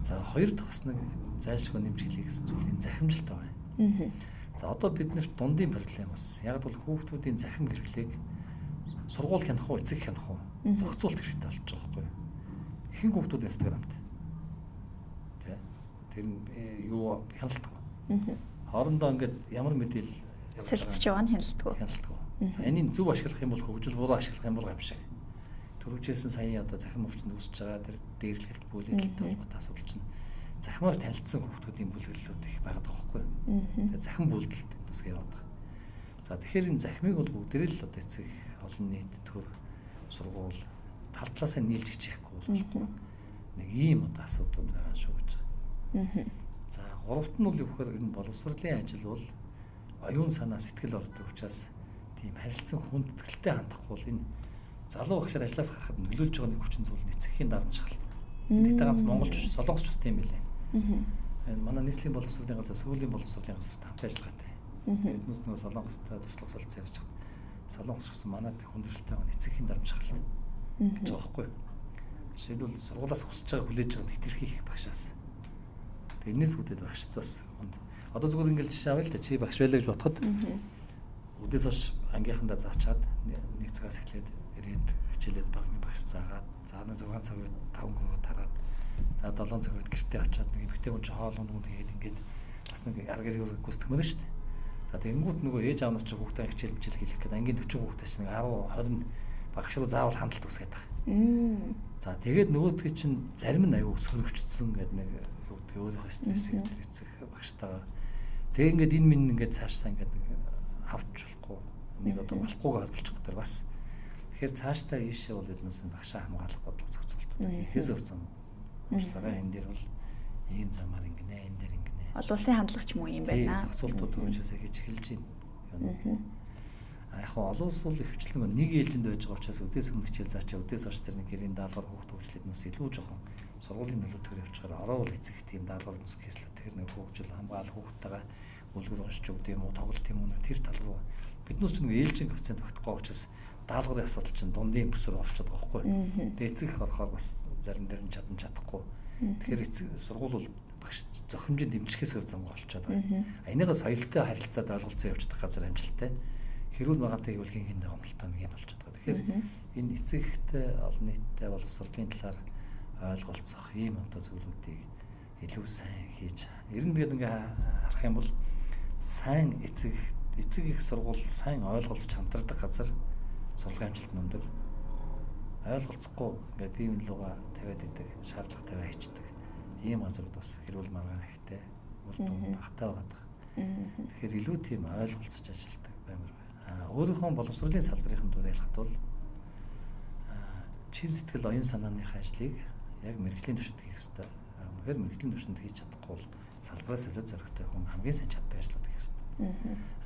За хоёр дахь бас нэг зайлшгүй нэмж хэлье гэсэн зүйл энэ захимжилт байна. За одоо биднэрт дундын проблем бас яг бол хүүхдүүдийн захим хэрэглээг сургууль хянах уу, эцэг хянах уу зохицуулт хэрэгтэй болж байгаа байхгүй юу? Ихэнх хүүхдүүд Instagram-д тэр юу хяналтгүй. Хоорондоо ингээд ямар мэдээлэл
солилцож байгаа нь хяналтгүй.
За энэний зөв ашиглах юм бол хөгжил, буруу ашиглах юм бол гамшиг. Төрөвчээсэн сая одоо захим өвчтөнд үүсэж байгаа тэр дээрлэлт бүлэглэлтэй холбоотой асуудал чинь захимаар танилцсан хүүхдүүдийн бүлэглэлүүд их байгаад байгаа байхгүй юу? Тэгээ захим бүлдэлт нүсгээ яваад байгаа. За тэгэхээр энэ захимыг бол бүгдээрээ л одоо эцэг олон нийт төр сургууль тал талаасаа нийлж хичээхгүй болохгүй. Нэг ийм одоо асуудал байгаа шүү гэж. За гуравт нь бол юу гэхээр энэ боловсролын ажил бол оюун санаа сэтгэл ордог учраас тийм харилцан хүндэтгэлтэй хандахгүй бол энэ залуу багшаар ажлаас гарахад нөлөөлж байгаа нэг хүчин зүйл эцэгхийн дарамт шахалт. Тэгтээ ганц монголч солонгосч бас тийм билээ. Энэ манай нийслэлийн боловсролын газар сүүлийн боловсролын газарт хамт ажиллагаатай. Биднээс нөгөө солонгостой туршлага солилцоо ярьж хад солонгос гэсэн манайд хүндрэлтэй байгаа эцэгхийн дарамт шахалт гэж байгаа байхгүй. Жишээлбэл сургуулаас хүсэж байгаа хүлээж байгаа хэтэрхий их багшаас. Энэс үүдээд багшд бас одоо зүгээр ингээл жишээ авъя л да чи багш байлаа гэж бодоход өдөөс хойш ангийнхандаа заачаад нэг цагаас эхлээд ирээд хичээлээд багны багш заагаад за 6 цаг үед 5 хоног тараад за 7 цаг үед гэртээ очиад нэг эмэгтэй хүн чи хоол унд хийгээд ингээд бас нэг арга хэрэг гүйцэтгэх мөн шүү дээ. За тэгэнгүүт нөгөө ээж аав нар чи хүүхдээ хичээл хичээл хийх гэдэг ангийн 40 хүүхдээс нэг 10 20 багш руу заавал хандлт үсгээд байгаа. За тэгээд нөгөөдгий чинь зарим нь аюу сөрөгчдсөн гэдэг нэг юу гэдэг өөрийнхөө стрессийг эцэг багштайгаа. Тэгээ ингээд энэ минь ингээд цаашаа ингээд авч болохгүй нэг одоо болохгүйг ойлголчих гэдэг бас. Тэгэхээр цаашдаа ийшээ бол биднээс багшаа хамгаалах бодлого зохицуултууд ихээс өрсөн. Уучлаарай энэ дээр бол ийм замаар ингэнэ, энэ дээр ингэнэ.
Олон улсын хандлагч муу юм байна.
Зохицуултууд үргэлжлүүлж хийж эхэлж байна. Яг олон улс бол ихвчлэн нэг ээлжинд байж байгаа учраас өдөөс өмнө хичээл заачаа өдөөс хойш тэр нэг гэрийн даалгавар хүүхд хөгжлөднөөс илүү жоохон сургуулийн нөлөөтгөр явуулчихаар ороо бол эцэг тийм даалгавар хүмүүс кэслүүд тэр нэг хөгжил хамгаалах хүүхдтэйгээ үлгэр уншиж өгд юм уу тоглолт юм уу тэр тал руу биднээс ч нэг ээлжийн коэффициент багтахгүй учраас даалгаврын асуудал чинь дундын бүсээр орчод байгаа байхгүй. Тэгээ эцэг их орохоор бас зарим дээр нь чадахгүй. Тэгэхээр эцэг сургууль бол багш зохимжийн дэмжихээс өөр замгаа болчиход байна. Энийгээ соёлтой харилцаад ойлголцоо явуулдаг газар амжилттай. Хэрүүл магадгүй бол хин хиндээ гомдолтой нэг юм болчиход байгаа. Тэгэхээр энэ эцэг ихтэй олон нийттэй боловсролын талаар ойлголцох ийм одоо зүйлүүдийг илүү сайн хийж. Ер нь тэгээд ингээ харах юм бол сайн эцэг их сургууль сайн ойлголцож хамтардаг газар сургуулийн амжилт өндөр. Ойлголцохгүй ингээ бие биелүүгээ тавиад идэг, шаардлага тавиа хийдэг. Ийм газрууд бас хэрүүл маргаан ихтэй үр дүн багтаа байгаа. Тэгэхээр илүү тийм ойлголцож ажилладаг баймар байна. Өөрийнхөө боловсролын салбарын дураа ялахад бол чин сэтгэл оюун санааныхаа ажлыг яг мэрэгжлийн түвшинд хийх ёстой. Үнэхээр мэрэгжлийн түвшинд хийж чадахгүй бол салбараа солиод зоригтой хүн хамгийн сайн чаддаг ажлууд хийх ёстой.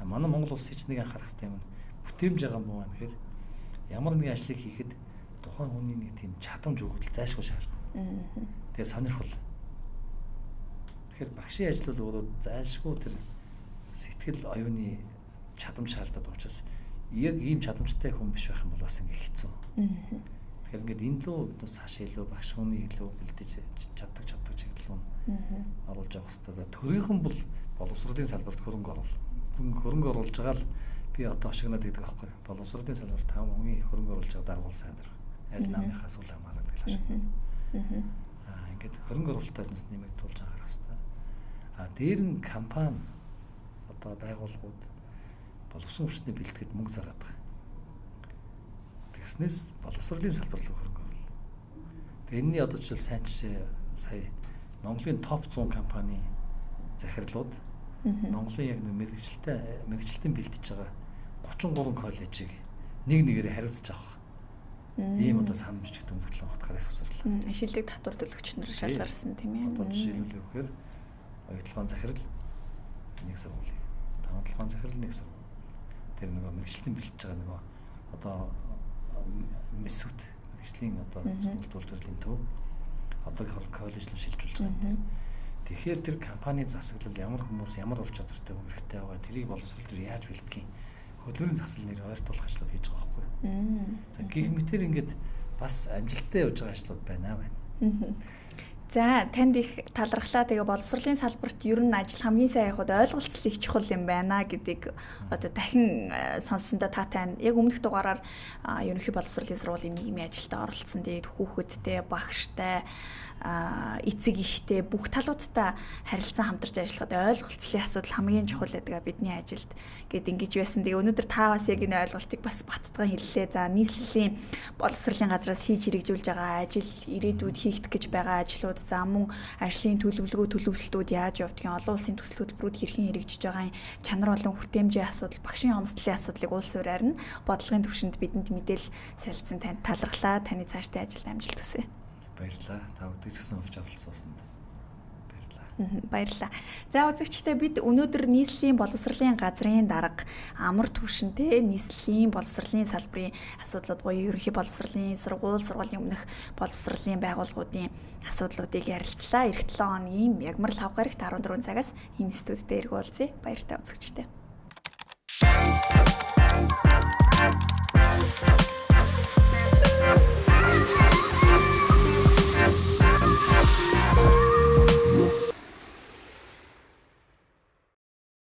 Манай Монгол улсын ч нэг анхаарах хэрэгтэй юм. Бүтээмж байгаа муу байна гэхээр ямар нэгэн ажлыг хийхэд тухайн хүний нэг тийм чадамж өгөгдөл зайлшгүй шаардна. Тэгээ сонирхол. Тэгэхээр багшийн ажил бол өөрөө зайлшгүй тэр сэтгэл оюуны чадамж шаарддаг учраас яг ийм чадамжтай хүн биш байх юм бол бас ингээ хэцүү. Тэгэхээр ингээд энэ лөө биднээс цаашаа илүү багш хүний илүү бэлдэж чаддаг чиглэл нь оруулж явах хэрэгтэй. Төрийнхэн бол боловсролын салбарт хөрөнгө оруулах. Хөрөнгө оруулж байгаа л би одоо ашигнаад гэдэг аахгүй. Боловсролын салбарт 5 хүний хөрөнгө оруулж байгаа даргуул сайн дурах. Аль намынхаа сүл хамаарат гэж ашиглана. Ингээд хөрөнгө оруулалтаа биднээс нэмэгдүүлж анхаарах хэрэгтэй. Дээр нь компани одоо байгууллагууд боловсон хүчний бэлтгэд мөнгө зараад байгаа. Тэгснээс боловсролын салбар руу хөрөнгө оруулах. Тэгээ энэний одоо жишээл сайн жишээ сая Монголын топ 100 компани захирлууд Монголын яг мэрэгчлэлтийн бэлдэж байгаа 33 коллежийг нэг нэгээрээ хариуцж авах. Ийм одоо санамж жигтэй өмгөлөө утгаараа эсгсэрлээ.
Шилдэг татвар төлөгч нар шалгарсан тийм ээ.
Одоо жишээлбэл өгөхээр оюутлогын захирал нэг сургуулийг, таван захирал нэг сургууль. Тэр нөгөө мэрэгчлэлтийн бэлдэж байгаа нөгөө одоо мэсүүд мэрэгчлийн одоо төлөвлөлийн төв одоогийн коллеж руу шилжүүлж байгаа юм. Тэгэхээр тэр компани засаглал ямар хүмүүс ямар ур чадвартай хэрэгтэй байгаа тэрийг боловсрол төр яаж бэлтгэх юм. Хөдөлмөрийн зах зээл нэр ойртуулах ажлууд хийж байгаа байхгүй. За гэх мэтэр ингээд бас амжилттай явж байгаа ажлууд байна.
За танд их талархлаа. Тэгээ боловсролын салбарт ер нь ажил хамгийн сайн явахад ойлголцол их чухал юм байна гэдгийг одоо дахин сонссондоо та тань яг өмнөх дугаараар ерөнхий боловсролын сургуулийн нийгмийн ажилдаа оролцсон. Тэгээд хүүхэдтэй, багштай, эцэг ихтэй бүх талуудтай харилцан хамтарч ажиллахад ойлголцлын асуудал хамгийн чухал гэдэг бидний ажилд гэд ингэж байсан. Тэгээ өнөөдөр та бас яг энэ ойлголтыг бас баттгаан хэллээ. За нийслэлийн боловсролын газраас хийж хэрэгжүүлж байгаа ажил, ирээдүйд хийх гэж байгаа ажлууд, за мөн ажлын төлөвлөлтүүд яаж явдгийг, олон улсын төсөл хөтөлбөрүүд хэрхэн хэрэгжиж байгаа чанар болон хүртээмжийн асуудал, багшийн хомсдлын асуудлыг улс ураар нь бодлогын түвшинд бидэнд мэдээлэл солилцсон. Танд талархлаа. Таны цаашдын ажилд амжилт хүсье.
Баярлалаа. Та бүдгийд гэсэн урьж оролцсонд баярлалаа.
Баярлалаа. За үзэгчдээ бид өнөөдөр нийслэлийн боловсролын газрын дарга амар түвшинтэй нийслэлийн боловсролын салбарын асуудлууд буюу ерөнхий боловсролын сургуулийн өмнөх боловсролын байгууллагуудын асуудлуудыг ярилцлаа. Эх 7 хоногийн Ягмар лав гарагт 14 цагаас энэ студид дээр уулзъя. Баяртай үзэгчдээ.